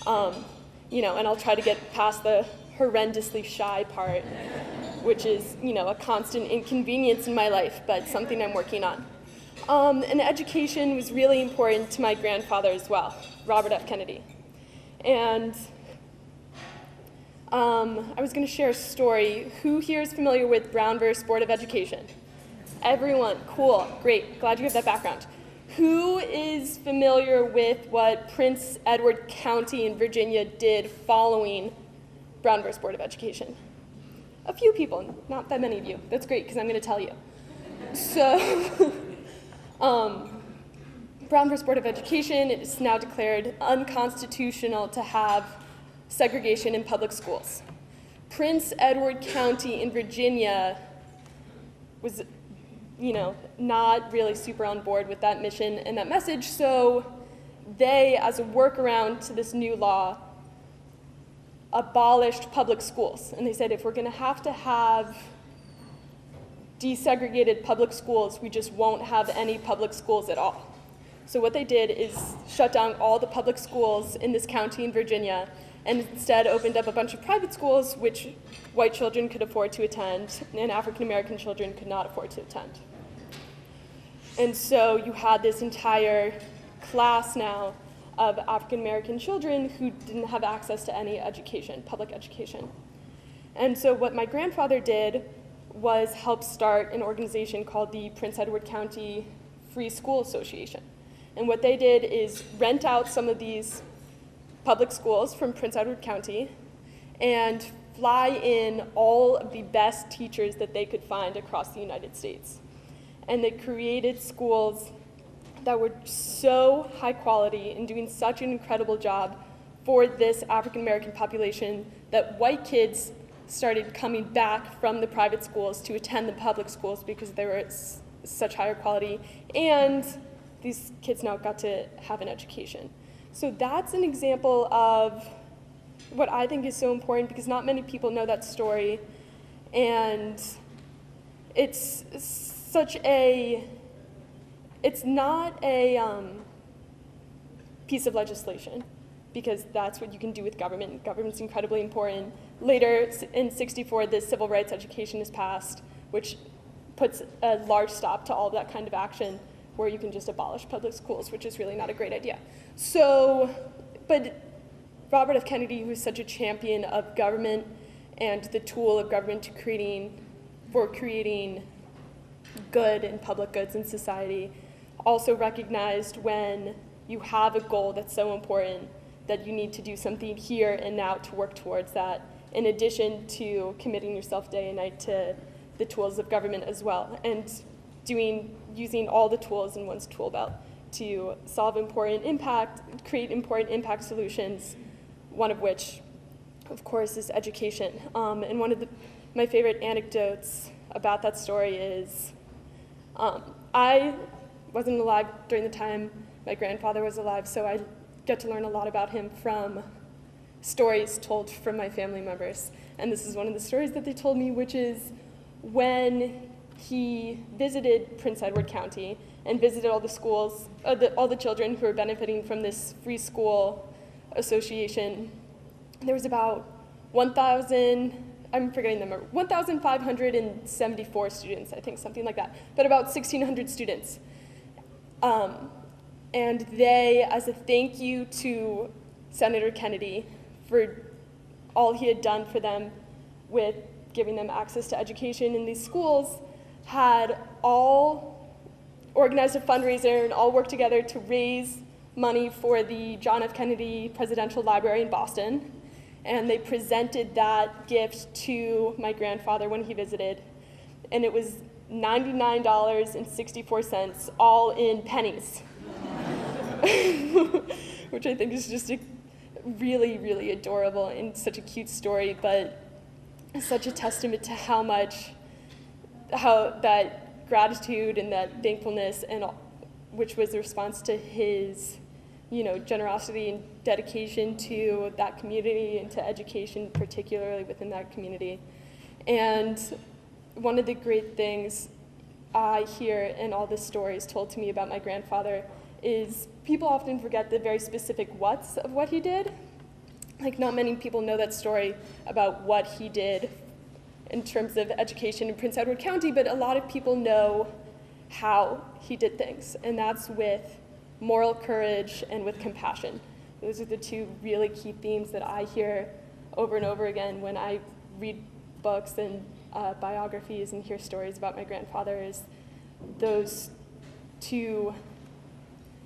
And I'll try to get past the horrendously shy part, which is, a constant inconvenience in my life, but something I'm working on. And education was really important to my grandfather as well, Robert F. Kennedy. And I was going to share a story. Who here is familiar with Brown versus Board of Education? Everyone, cool, great, glad you have that background. Who is familiar with what Prince Edward County in Virginia did following Brown versus Board of Education? A few people, not that many of you. That's great, because I'm going to tell you. So, Brown versus Board of Education, it is now declared unconstitutional to have segregation in public schools. Prince Edward County in Virginia was, not really super on board with that mission and that message, so they, as a workaround to this new law, abolished public schools. And they said, if we're going to have desegregated public schools, we just won't have any public schools at all. So what they did is shut down all the public schools in this county in Virginia and instead opened up a bunch of private schools which white children could afford to attend and African American children could not afford to attend. And so you had this entire class now of African American children who didn't have access to any education, public education. And so what my grandfather did was help start an organization called the Prince Edward County Free School Association. And what they did is rent out some of these public schools from Prince Edward County and fly in all of the best teachers that they could find across the United States. And they created schools that were so high quality and doing such an incredible job for this African American population that white kids started coming back from the private schools to attend the public schools because they were such higher quality, and these kids now got to have an education. So that's an example of what I think is so important, because not many people know that story, and it's not a piece of legislation, because that's what you can do with government. Government's incredibly important. Later, in '64, the Civil Rights Education is passed, which puts a large stop to all of that kind of action, where you can just abolish public schools, which is really not a great idea. So, but Robert F. Kennedy, who's such a champion of government and the tool of government for creating good and public goods in society, also recognized when you have a goal that's so important that you need to do something here and now to work towards that, in addition to committing yourself day and night to the tools of government as well, and using all the tools in one's tool belt to create important impact solutions, one of which, of course, is education. And one of my favorite anecdotes about that story is, I wasn't alive during the time my grandfather was alive, so I get to learn a lot about him from stories told from my family members. And this is one of the stories that they told me, which is when he visited Prince Edward County and visited all the schools, all the children who were benefiting from this free school association. There was about 1,574 students, I think, something like that, but about 1,600 students. And they, as a thank you to Senator Kennedy for all he had done for them with giving them access to education in these schools, had all organized a fundraiser and all worked together to raise money for the John F. Kennedy Presidential Library in Boston. And they presented that gift to my grandfather when he visited. And it was $99.64, all in pennies. Which I think is just a really, really adorable and such a cute story, but such a testament to how that gratitude and that thankfulness, and which was the response to his, generosity and dedication to that community and to education, particularly within that community. And one of the great things I hear in all the stories told to me about my grandfather is people often forget the very specific whats of what he did. Like, not many people know that story about what he did in terms of education in Prince Edward County, but a lot of people know how he did things, and that's with moral courage and with compassion. Those are the two really key themes that I hear over and over again when I read books and biographies and hear stories about my grandfather, is those two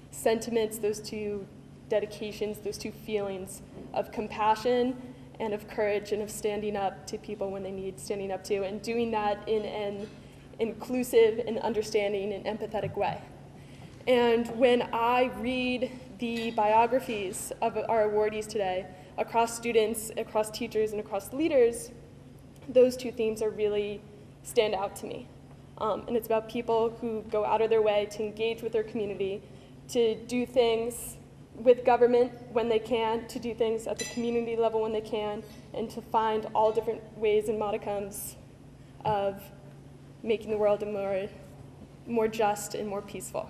sentiments, those two dedications, those two feelings of compassion and of courage and of standing up to people when they need standing up to, and doing that in an inclusive and understanding and empathetic way. And when I read the biographies of our awardees today, across students, across teachers, and across leaders, those two themes are really stand out to me. And it's about people who go out of their way to engage with their community, to do things with government when they can, to do things at the community level when they can, and to find all different ways and modicums of making the world a more just and more peaceful.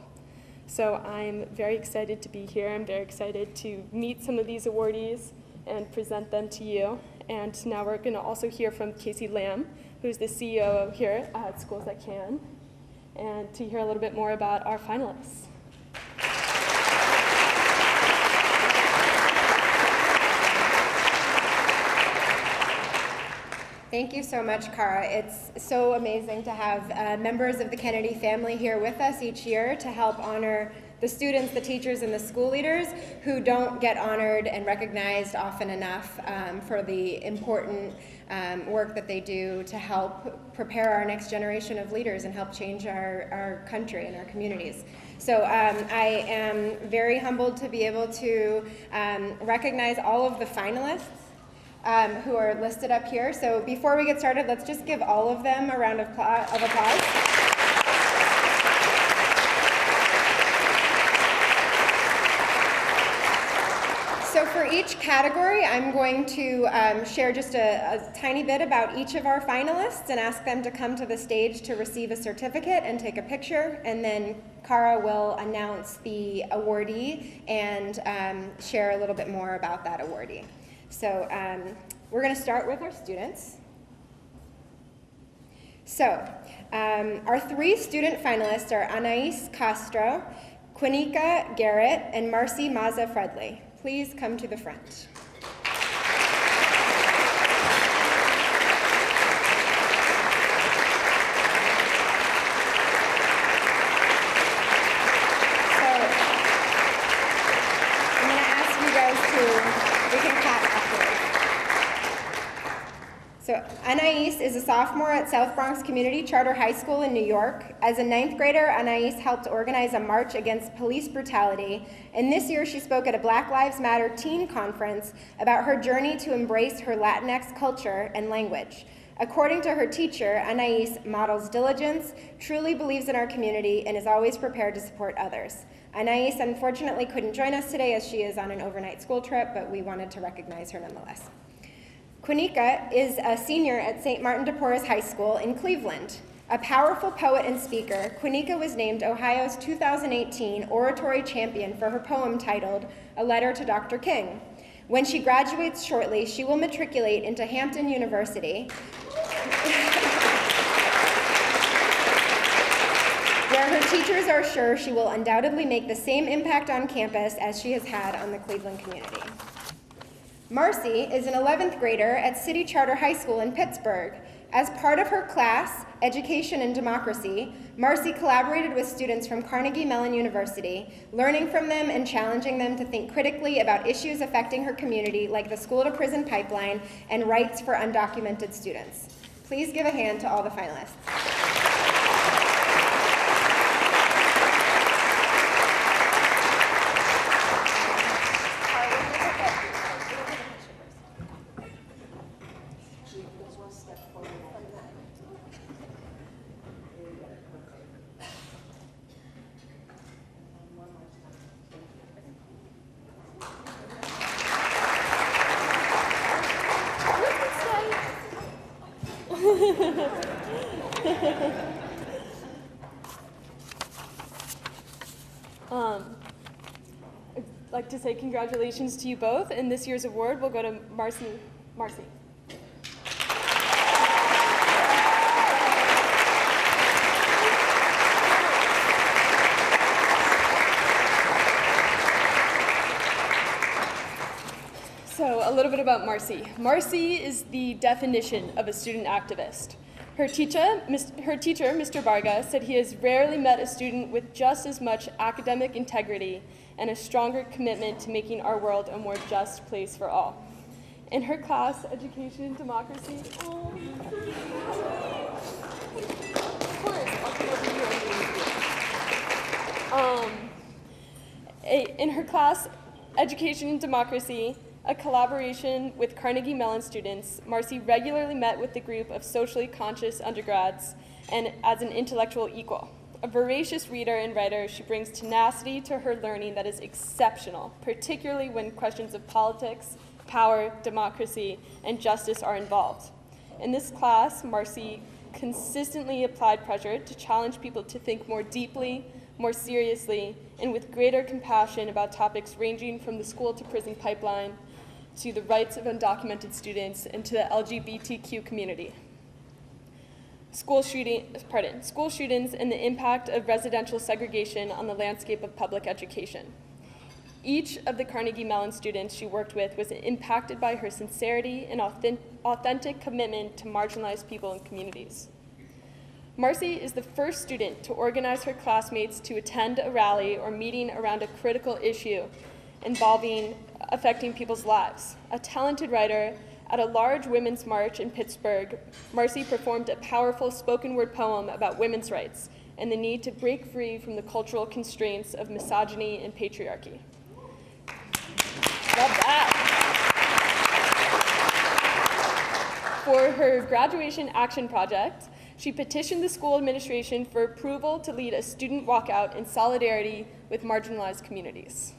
So I'm very excited to be here. I'm very excited to meet some of these awardees and present them to you. And now we're going to also hear from Casey Lamb, who's the CEO here at Schools That Can, and to hear a little bit more about our finalists. Thank you so much, Cara. It's so amazing to have members of the Kennedy family here with us each year to help honor the students, the teachers, and the school leaders who don't get honored and recognized often enough for the important work that they do to help prepare our next generation of leaders and help change our country and our communities. So I am very humbled to be able to recognize all of the finalists who are listed up here. So before we get started, let's just give all of them a round of applause. So for each category, I'm going to share just a tiny bit about each of our finalists and ask them to come to the stage to receive a certificate and take a picture, and then Cara will announce the awardee and share a little bit more about that awardee. So we're going to start with our students. So our three student finalists are Anais Castro, Quinika Garrett, and Marcy Maza Fredley. Please come to the front. who we can clap afterwards. So Anais is a sophomore at South Bronx Community Charter High School in New York. As a 9th grader, Anais helped organize a march against police brutality, and this year she spoke at a Black Lives Matter teen conference about her journey to embrace her Latinx culture and language. According to her teacher, Anais models diligence, truly believes in our community, and is always prepared to support others. Anais unfortunately couldn't join us today as she is on an overnight school trip, but we wanted to recognize her nonetheless. Quinika is a senior at St. Martin de Porres High School in Cleveland. A powerful poet and speaker, Quinika was named Ohio's 2018 Oratory Champion for her poem titled A Letter to Dr. King. When she graduates shortly, she will matriculate into Hampton University, where her teachers are sure she will undoubtedly make the same impact on campus as she has had on the Cleveland community. Marcy is an 11th grader at City Charter High School in Pittsburgh. As part of her class, Education and Democracy, Marcy collaborated with students from Carnegie Mellon University, learning from them and challenging them to think critically about issues affecting her community like the school-to-prison pipeline and rights for undocumented students. Please give a hand to all the finalists. I'd like to say congratulations to you both, and this year's award will go to Marcy. So a little bit about Marcy. Marcy is the definition of a student activist. Her teacher, Mr. Varga, said he has rarely met a student with just as much academic integrity and a stronger commitment to making our world a more just place for all. In her class, Education and Democracy, in her class, Education and Democracy, a collaboration with Carnegie Mellon students, Marcy regularly met with the group of socially conscious undergrads and as an intellectual equal. A voracious reader and writer, she brings tenacity to her learning that is exceptional, particularly when questions of politics, power, democracy, and justice are involved. In this class, Marcy consistently applied pressure to challenge people to think more deeply, more seriously, and with greater compassion about topics ranging from the school-to-prison pipeline to the rights of undocumented students and to the LGBTQ community. School shootings and the impact of residential segregation on the landscape of public education. Each of the Carnegie Mellon students she worked with was impacted by her sincerity and authentic commitment to marginalized people and communities. Marcy is the first student to organize her classmates to attend a rally or meeting around a critical issue affecting people's lives. A talented writer, at a large women's march in Pittsburgh, Marcy performed a powerful spoken word poem about women's rights and the need to break free from the cultural constraints of misogyny and patriarchy. Love that. For her graduation action project, she petitioned the school administration for approval to lead a student walkout in solidarity with marginalized communities.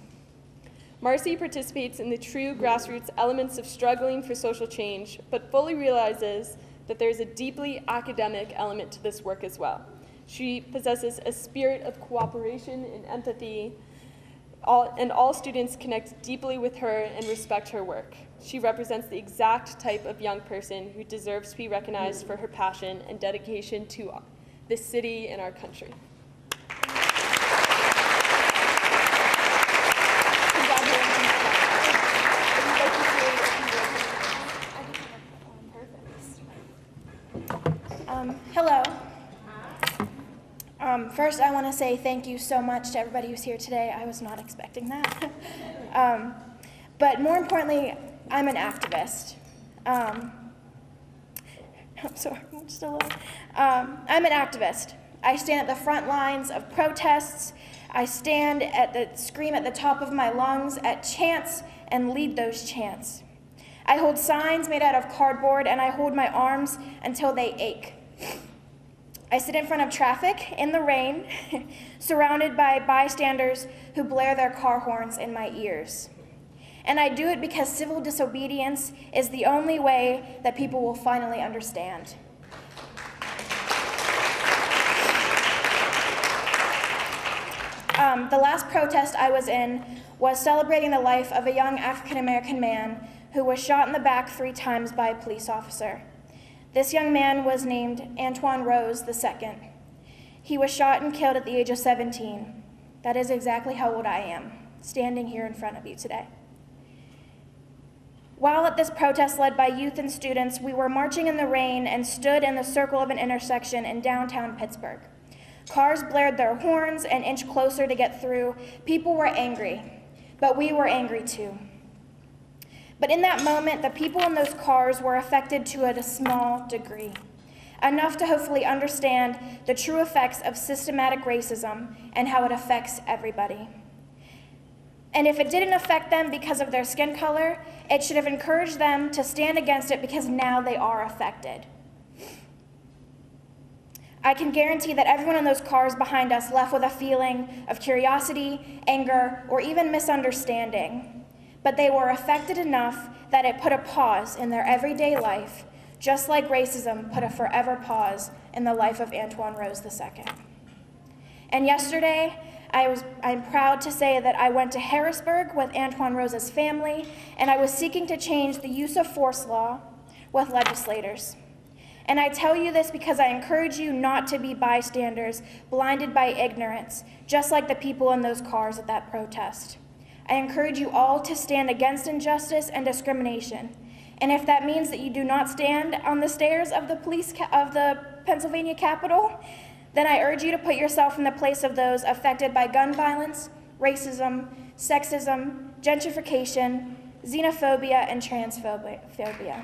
Marcy participates in the true grassroots elements of struggling for social change, but fully realizes that there is a deeply academic element to this work as well. She possesses a spirit of cooperation and empathy, and all students connect deeply with her and respect her work. She represents the exact type of young person who deserves to be recognized for her passion and dedication to this city and our country. Hello. First, I want to say thank you so much to everybody who's here today. I was not expecting that. But more importantly, I'm an activist. I'm sorry, I'm just a little. I'm an activist. I stand at the front lines of protests. I stand scream at the top of my lungs at chants and lead those chants. I hold signs made out of cardboard and I hold my arms until they ache. I sit in front of traffic in the rain, surrounded by bystanders who blare their car horns in my ears. And I do it because civil disobedience is the only way that people will finally understand. The last protest I was in was celebrating the life of a young African-American man who was shot in the back 3 times by a police officer. This young man was named Antoine Rose II. He was shot and killed at the age of 17. That is exactly how old I am, standing here in front of you today. While at this protest led by youth and students, we were marching in the rain and stood in the circle of an intersection in downtown Pittsburgh. Cars blared their horns and inched closer to get through. People were angry, but we were angry too. But in that moment, the people in those cars were affected to a small degree, enough to hopefully understand the true effects of systematic racism and how it affects everybody. And if it didn't affect them because of their skin color, it should have encouraged them to stand against it because now they are affected. I can guarantee that everyone in those cars behind us left with a feeling of curiosity, anger, or even misunderstanding. But they were affected enough that it put a pause in their everyday life, just like racism put a forever pause in the life of Antoine Rose II. And yesterday, I'm proud to say that I went to Harrisburg with Antoine Rose's family, and I was seeking to change the use of force law with legislators. And I tell you this because I encourage you not to be bystanders, blinded by ignorance, just like the people in those cars at that protest. I encourage you all to stand against injustice and discrimination. And if that means that you do not stand on the stairs of the Pennsylvania Capitol, then I urge you to put yourself in the place of those affected by gun violence, racism, sexism, gentrification, xenophobia, and transphobia.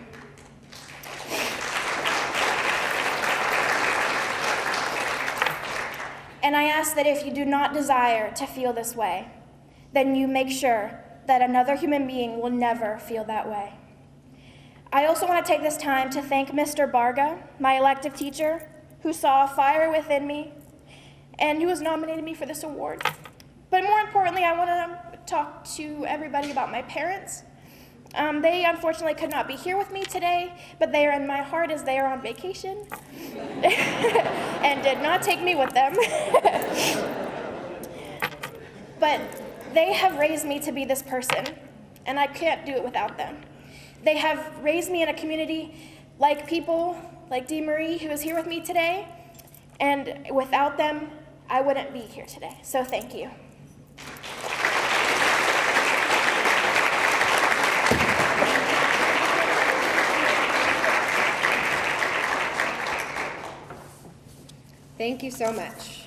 And I ask that if you do not desire to feel this way, then you make sure that another human being will never feel that way. I also want to take this time to thank Mr. Barga, my elective teacher, who saw a fire within me and who has nominated me for this award. But more importantly, I want to talk to everybody about my parents. They unfortunately could not be here with me today, but they are in my heart as they are on vacation and did not take me with them. But they have raised me to be this person, and I can't do it without them. They have raised me in a community like people like Dee Marie, who is here with me today, and without them, I wouldn't be here today. So thank you. Thank you so much.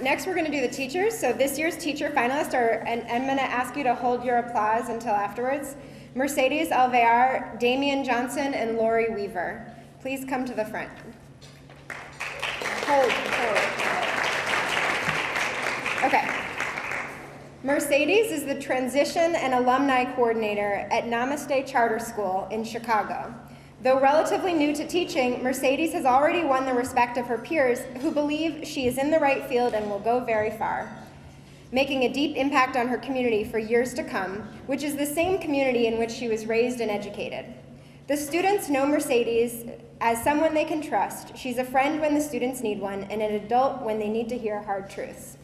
Next, we're going to do the teachers. So this year's teacher finalists are, and I'm going to ask you to hold your applause until afterwards, Mercedes Alvear, Damian Johnson, and Lori Weaver. Please come to the front. Hold. Okay. Mercedes is the Transition and Alumni Coordinator at Namaste Charter School in Chicago. Though relatively new to teaching, Mercedes has already won the respect of her peers who believe she is in the right field and will go very far, making a deep impact on her community for years to come, which is the same community in which she was raised and educated. The students know Mercedes as someone they can trust. She's a friend when the students need one, and an adult when they need to hear hard truths.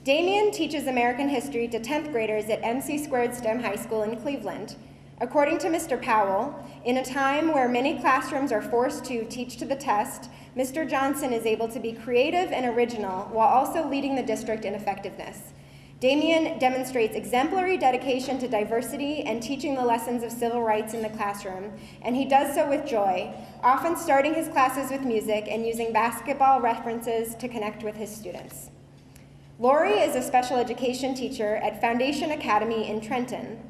Damien teaches American history to 10th graders at MC Squared STEM High School in Cleveland. According to Mr. Powell, in a time where many classrooms are forced to teach to the test, Mr. Johnson is able to be creative and original while also leading the district in effectiveness. Damien demonstrates exemplary dedication to diversity and teaching the lessons of civil rights in the classroom, and he does so with joy, often starting his classes with music and using basketball references to connect with his students. Lori is a special education teacher at Foundation Academy in Trenton.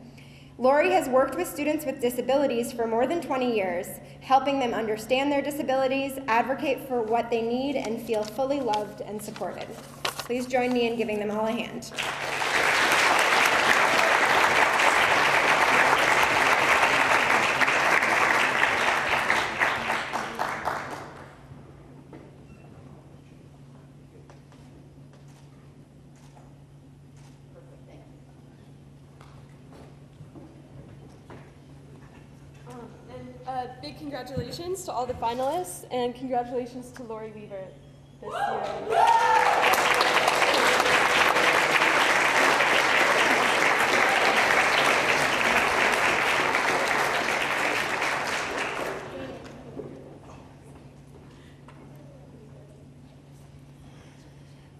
Lori has worked with students with disabilities for more than 20 years, helping them understand their disabilities, advocate for what they need, and feel fully loved and supported. Please join me in giving them all a hand. Big congratulations to all the finalists, and congratulations to Lori Weaver this year.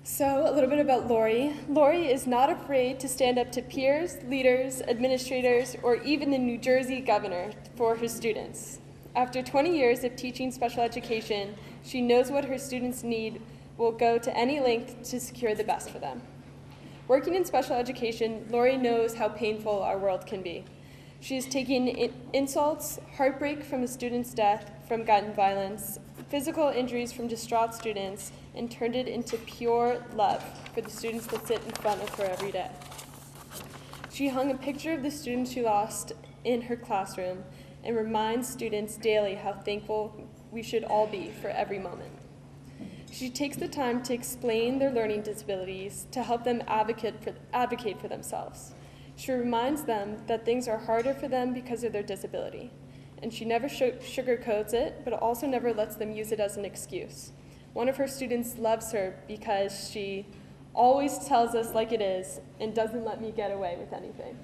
So, a little bit about Lori. Lori is not afraid to stand up to peers, leaders, administrators, or even the New Jersey governor for her students. After 20 years of teaching special education, she knows what her students need, will go to any length to secure the best for them. Working in special education, Lori knows how painful our world can be. She has taken insults, heartbreak from a student's death from gun violence, physical injuries from distraught students, and turned it into pure love for the students that sit in front of her every day. She hung a picture of the students she lost in her classroom and reminds students daily how thankful we should all be for every moment. She takes the time to explain their learning disabilities to help them advocate for themselves. She reminds them that things are harder for them because of their disability. And she never sugarcoats it, but also never lets them use it as an excuse. One of her students loves her because she always tells us like it is and doesn't let me get away with anything.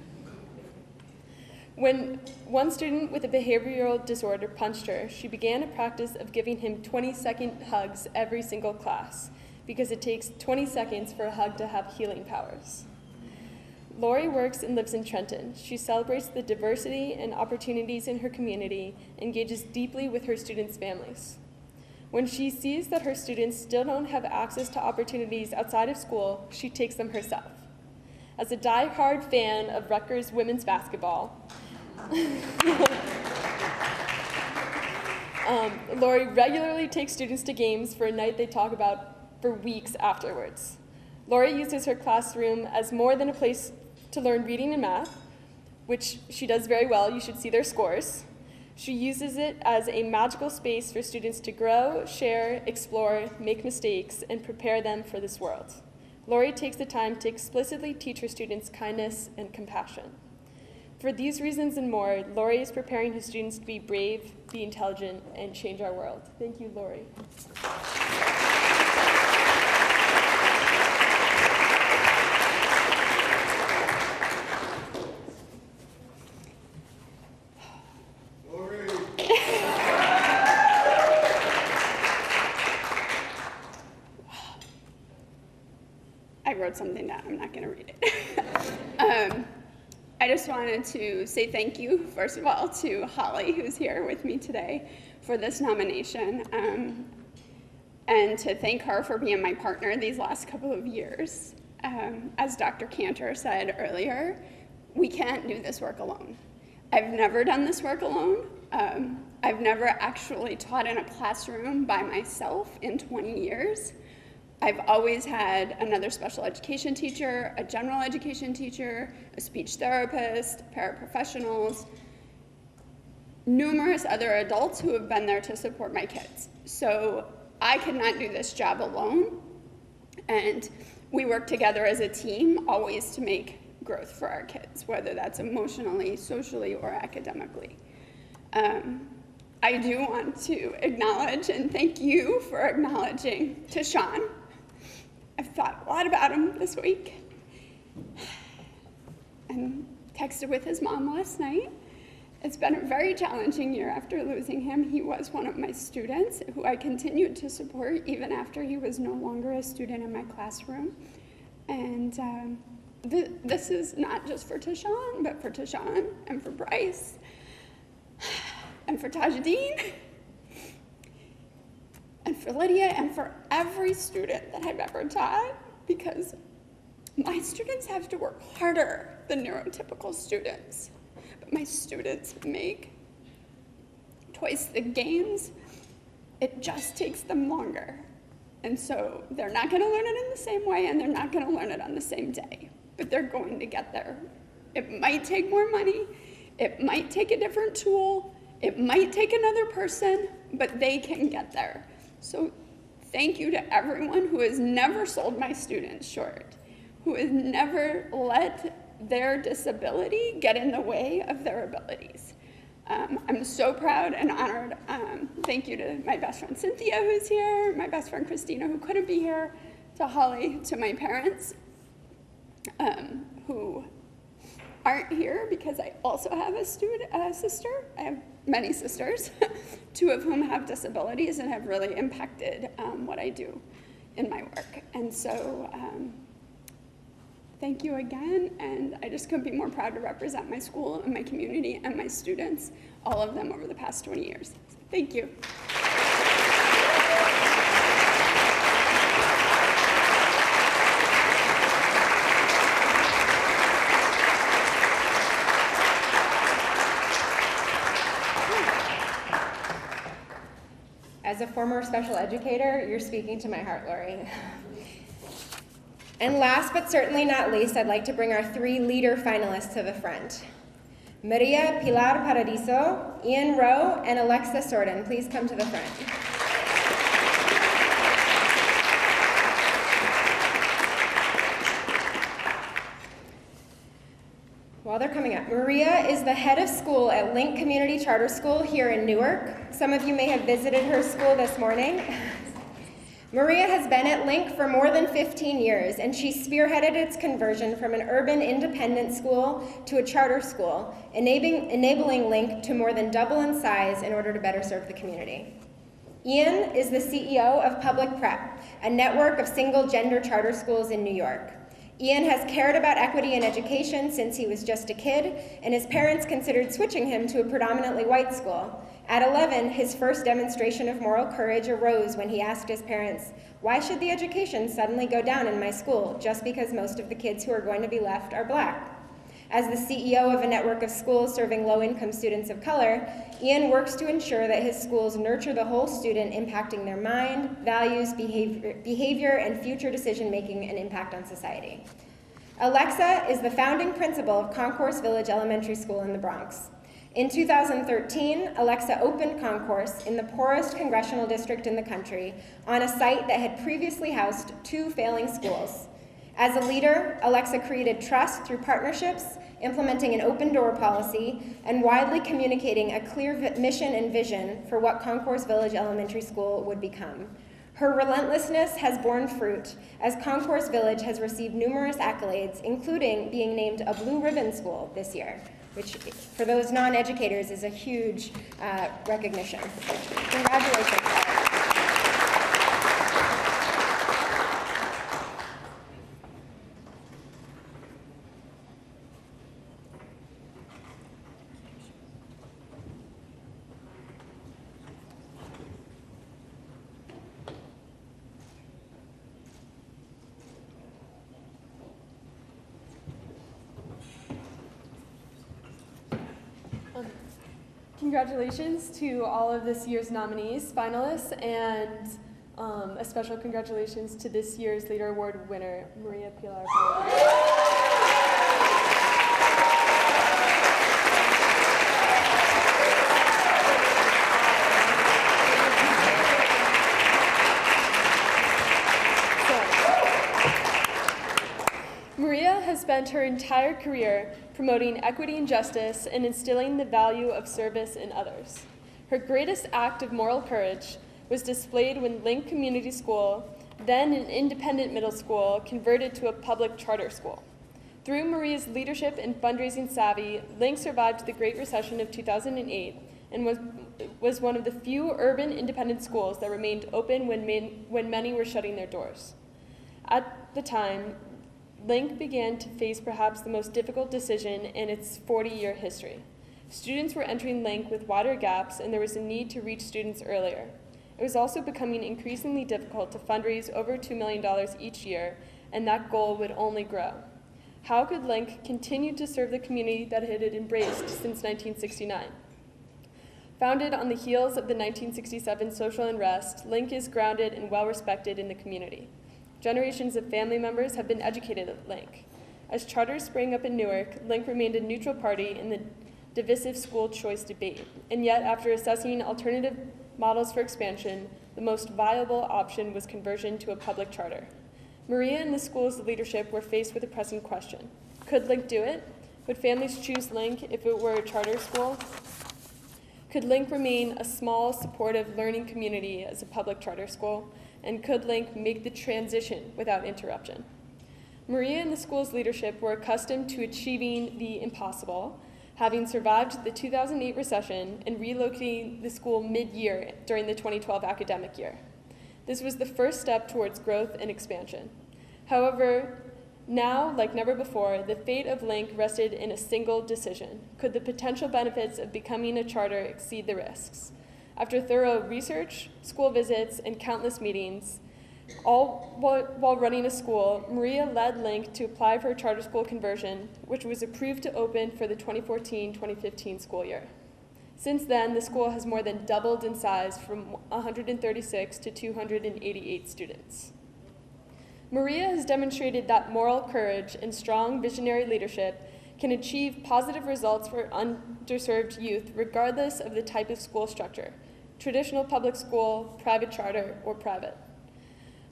When one student with a behavioral disorder punched her, she began a practice of giving him 20-second hugs every single class, because it takes 20 seconds for a hug to have healing powers. Lori works and lives in Trenton. She celebrates the diversity and opportunities in her community, engages deeply with her students' families. When she sees that her students still don't have access to opportunities outside of school, she takes them herself. As a die-hard fan of Rutgers women's basketball, Lori regularly takes students to games for a night they talk about for weeks afterwards. Lori uses her classroom as more than a place to learn reading and math, which she does very well. You should see their scores. She uses it as a magical space for students to grow, share, explore, make mistakes, and prepare them for this world. Lori takes the time to explicitly teach her students kindness and compassion. For these reasons and more, Lori is preparing her students to be brave, be intelligent, and change our world. Thank you, Lori. I wrote something down. I'm not going to read it. I just wanted to say thank you, first of all, to Holly, who's here with me today, for this nomination, and to thank her for being my partner these last couple of years. As Dr. Cantor said earlier, we can't do this work alone. I've never done this work alone. I've never actually taught in a classroom by myself in 20 years. I've always had another special education teacher, a general education teacher, a speech therapist, paraprofessionals, numerous other adults who have been there to support my kids. So I could not do this job alone, and we work together as a team always to make growth for our kids, whether that's emotionally, socially, or academically. I do want to acknowledge and thank you for acknowledging Tashawn. I've thought a lot about him this week and texted with his mom last night. It's been a very challenging year after losing him. He was one of my students who I continued to support even after he was no longer a student in my classroom. And this is not just for Tashawn, but for Tashawn and for Bryce and for Tajadeen and for Lydia and for every student that I've ever taught, because my students have to work harder than neurotypical students. my students make twice the gains, it just takes them longer. And so they're not going to learn it in the same way, and they're not going to learn it on the same day, but they're going to get there. It might take more money, it might take a different tool, it might take another person, but they can get there. So thank you to everyone who has never sold my students short, who has never let their disability get in the way of their abilities. I'm so proud and honored. Thank you to my best friend Cynthia, who's here, my best friend Christina, who couldn't be here, to Holly, to my parents, who aren't here because I also have a sister. I have many sisters, two of whom have disabilities and have really impacted what I do in my work. And so thank you again, and I just couldn't be more proud to represent my school and my community and my students, all of them over the past 20 years. So thank you. As a former special educator, you're speaking to my heart, Lori. And last but certainly not least, I'd like to bring our 3 leader finalists to the front. Maria Pilar Paradiso, Ian Rowe, and Alexa Sorden, please come to the front. While they're coming up, Maria is the head of school at Link Community Charter School here in Newark. Some of you may have visited her school this morning. Maria has been at Link for more than 15 years, and she spearheaded its conversion from an urban independent school to a charter school, enabling Link to more than double in size in order to better serve the community. Ian is the CEO of Public Prep, a network of single-gender charter schools in New York. Ian has cared about equity in education since he was just a kid, and his parents considered switching him to a predominantly white school. At 11, his first demonstration of moral courage arose when he asked his parents, "Why should the education suddenly go down in my school just because most of the kids who are going to be left are black?" As the CEO of a network of schools serving low-income students of color, Ian works to ensure that his schools nurture the whole student, impacting their mind, values, behavior, and future decision-making and impact on society. Alexa is the founding principal of Concourse Village Elementary School in the Bronx. In 2013, Alexa opened Concourse in the poorest congressional district in the country on a site that had previously housed 2 failing schools. As a leader, Alexa created trust through partnerships, implementing an open door policy, and widely communicating a clear mission and vision for what Concourse Village Elementary School would become. Her relentlessness has borne fruit, as Concourse Village has received numerous accolades, including being named a Blue Ribbon School this year, which for those non-educators is a huge recognition. Congratulations. Congratulations to all of this year's nominees, finalists, and a special congratulations to this year's Leader Award winner, Maria Pilar. Maria has spent her entire career promoting equity and justice and instilling the value of service in others. Her greatest act of moral courage was displayed when Link Community School, then an independent middle school, converted to a public charter school. Through Maria's leadership and fundraising savvy, Link survived the Great Recession of 2008 and was one of the few urban independent schools that remained open when many were shutting their doors. At the time, Link began to face perhaps the most difficult decision in its 40-year history. Students were entering Link with wider gaps, and there was a need to reach students earlier. It was also becoming increasingly difficult to fundraise over $2 million each year, and that goal would only grow. How could Link continue to serve the community that it had embraced since 1969? Founded on the heels of the 1967 social unrest, Link is grounded and well-respected in the community. Generations of family members have been educated at Link. As charters sprang up in Newark, Link remained a neutral party in the divisive school choice debate, and yet after assessing alternative models for expansion, the most viable option was conversion to a public charter. Maria and the school's leadership were faced with a pressing question. Could Link do it? Would families choose Link if it were a charter school? Could Link remain a small, supportive learning community as a public charter school? And could Link make the transition without interruption? Maria and the school's leadership were accustomed to achieving the impossible, having survived the 2008 recession and relocating the school mid-year during the 2012 academic year. This was the first step towards growth and expansion. However, now, like never before, the fate of Link rested in a single decision. Could the potential benefits of becoming a charter exceed the risks? After thorough research, school visits, and countless meetings, all while running a school, Maria led Link to apply for a charter school conversion, which was approved to open for the 2014-2015 school year. Since then, the school has more than doubled in size from 136 to 288 students. Maria has demonstrated that moral courage and strong visionary leadership can achieve positive results for underserved youth regardless of the type of school structure, traditional public school, private charter, or private.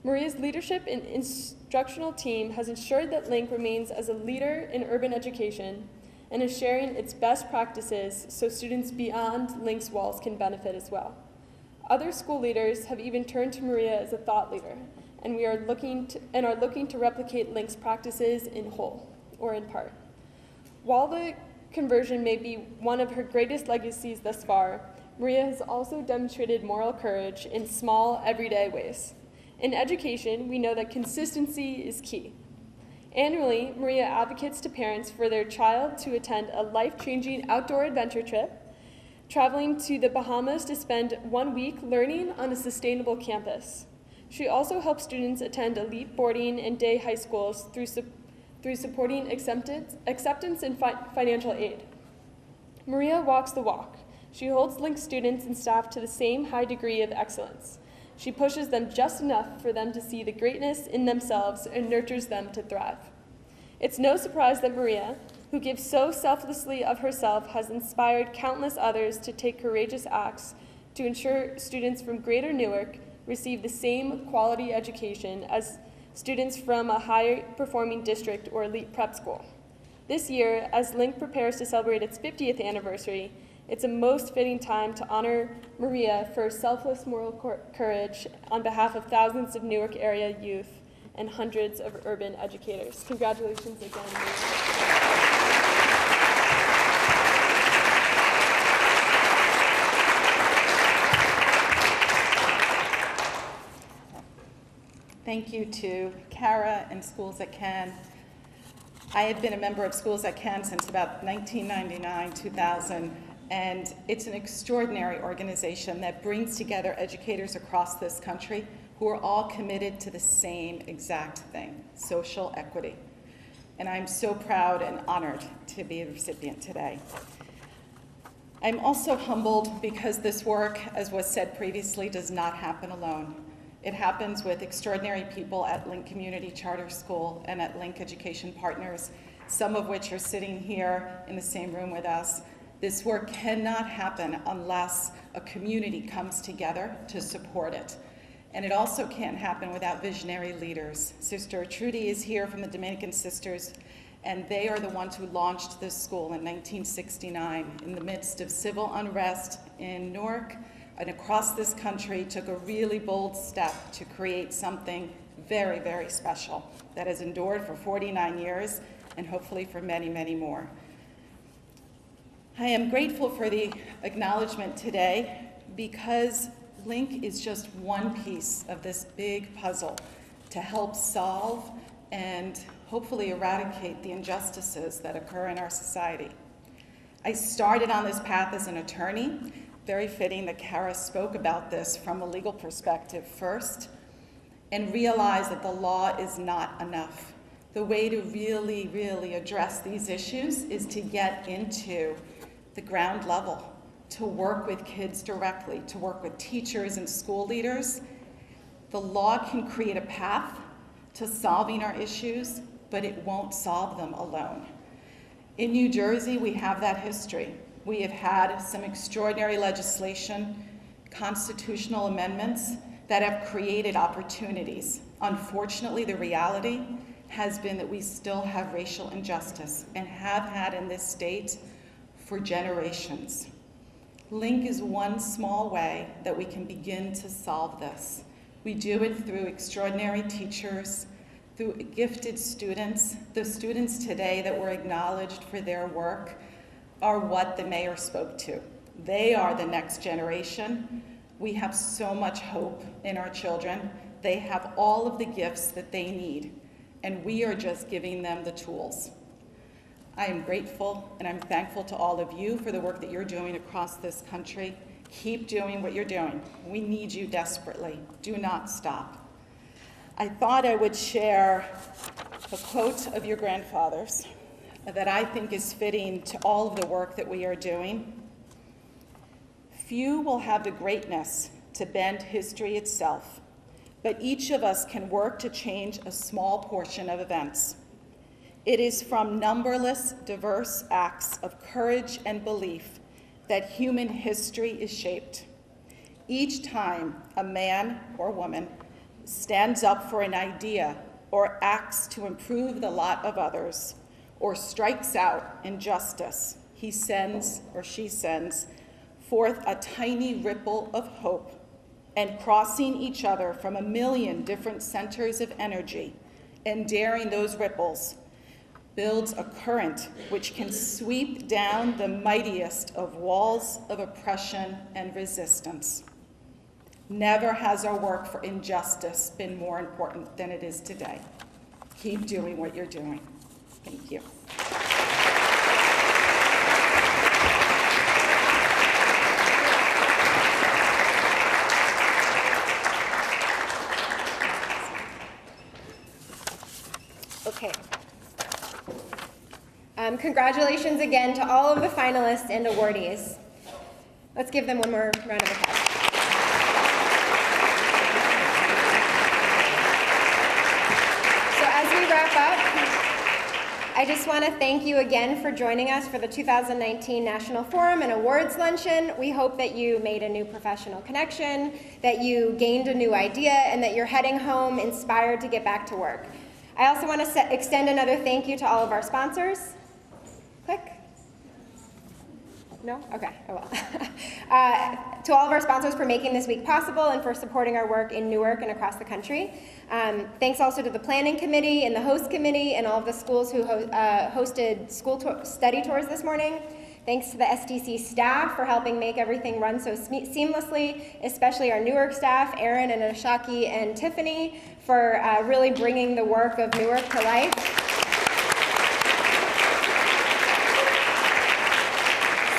Maria's leadership and instructional team has ensured that Link remains as a leader in urban education and is sharing its best practices so students beyond Link's walls can benefit as well. Other school leaders have even turned to Maria as a thought leader, and are looking to replicate Link's practices in whole or in part. While the conversion may be one of her greatest legacies thus far, Maria has also demonstrated moral courage in small, everyday ways. In education, we know that consistency is key. Annually, Maria advocates to parents for their child to attend a life-changing outdoor adventure trip, traveling to the Bahamas to spend 1 week learning on a sustainable campus. She also helps students attend elite boarding and day high schools through supporting acceptance and financial aid. Maria walks the walk. She holds Link students and staff to the same high degree of excellence. She pushes them just enough for them to see the greatness in themselves and nurtures them to thrive. It's no surprise that Maria, who gives so selflessly of herself, has inspired countless others to take courageous acts to ensure students from Greater Newark receive the same quality education as students from a high-performing district or elite prep school. This year, as Link prepares to celebrate its 50th anniversary, it's a most fitting time to honor Maria for her selfless moral courage on behalf of thousands of Newark area youth and hundreds of urban educators. Congratulations again, Maria. Thank you to Kara and Schools That Can. I have been a member of Schools That Can since about 1999, 2000, and it's an extraordinary organization that brings together educators across this country who are all committed to the same exact thing, social equity. And I'm so proud and honored to be the recipient today. I'm also humbled because this work, as was said previously, does not happen alone. It happens with extraordinary people at Link Community Charter School and at Link Education Partners, some of which are sitting here in the same room with us. This work cannot happen unless a community comes together to support it. And it also can't happen without visionary leaders. Sister Trudy is here from the Dominican Sisters, and they are the ones who launched this school in 1969 in the midst of civil unrest in Newark and across this country, took a really bold step to create something very, very special that has endured for 49 years and hopefully for many, many more. I am grateful for the acknowledgement today because Link is just one piece of this big puzzle to help solve and hopefully eradicate the injustices that occur in our society. I started on this path as an attorney. Very fitting that Kara spoke about this from a legal perspective first, and realized that the law is not enough. The way to really, really address these issues is to get into the ground level, to work with kids directly, to work with teachers and school leaders. The law can create a path to solving our issues, but it won't solve them alone. In New Jersey, we have that history. We have had some extraordinary legislation, constitutional amendments that have created opportunities. Unfortunately, the reality has been that we still have racial injustice and have had in this state for generations. Link is one small way that we can begin to solve this. We do it through extraordinary teachers, through gifted students. The students today that were acknowledged for their work are what the mayor spoke to. They are the next generation. We have so much hope in our children. They have all of the gifts that they need, and we are just giving them the tools. I am grateful and I'm thankful to all of you for the work that you're doing across this country. Keep doing what you're doing. We need you desperately. Do not stop. I thought I would share a quote of your grandfather's that I think is fitting to all of the work that we are doing. Few will have the greatness to bend history itself, but each of us can work to change a small portion of events. It is from numberless diverse acts of courage and belief that human history is shaped. Each time a man or woman stands up for an idea or acts to improve the lot of others or strikes out injustice, he sends or she sends forth a tiny ripple of hope, and crossing each other from a million different centers of energy and daring those ripples builds a current which can sweep down the mightiest of walls of oppression and resistance. Never has our work for injustice been more important than it is today. Keep doing what you're doing. Thank you. Okay. Congratulations again to all of the finalists and awardees. Let's give them one more round of applause. So as we wrap up, I just want to thank you again for joining us for the 2019 National Forum and Awards Luncheon. We hope that you made a new professional connection, that you gained a new idea, and that you're heading home inspired to get back to work. I also want to extend another thank you to all of our sponsors. Click. No? Okay, I will. To all of our sponsors for making this week possible and for supporting our work in Newark and across the country. Thanks also to the Planning Committee and the Host Committee and all of the schools who hosted school study tours this morning. Thanks to the STC staff for helping make everything run so seamlessly, especially our Newark staff, Aaron and Ashaki and Tiffany, for really bringing the work of Newark to life.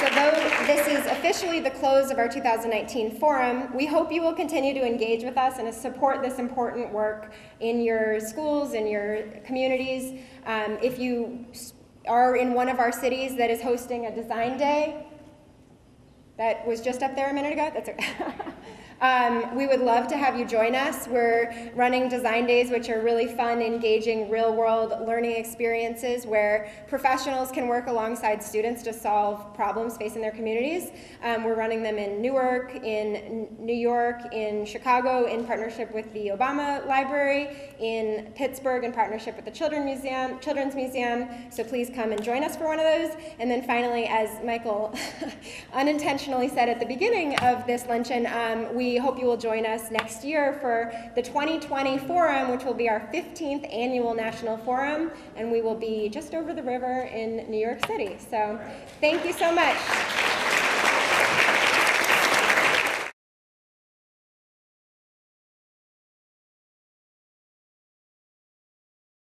So though this is officially the close of our 2019 forum, we hope you will continue to engage with us and support this important work in your schools, in your communities. If you are in one of our cities that is hosting a design day, that was just up there a minute ago, that's okay. We would love to have you join us. We're running design days, which are really fun, engaging, real-world learning experiences where professionals can work alongside students to solve problems facing their communities. We're running them in Newark, in New York, in Chicago, in partnership with the Obama Library, in Pittsburgh, in partnership with the Children's Museum. So please come and join us for one of those. And then finally, as Michael unintentionally said at the beginning of this luncheon, we hope you will join us next year for the 2020 Forum, which will be our 15th annual National Forum, and we will be just over the river in New York City. So thank you so much.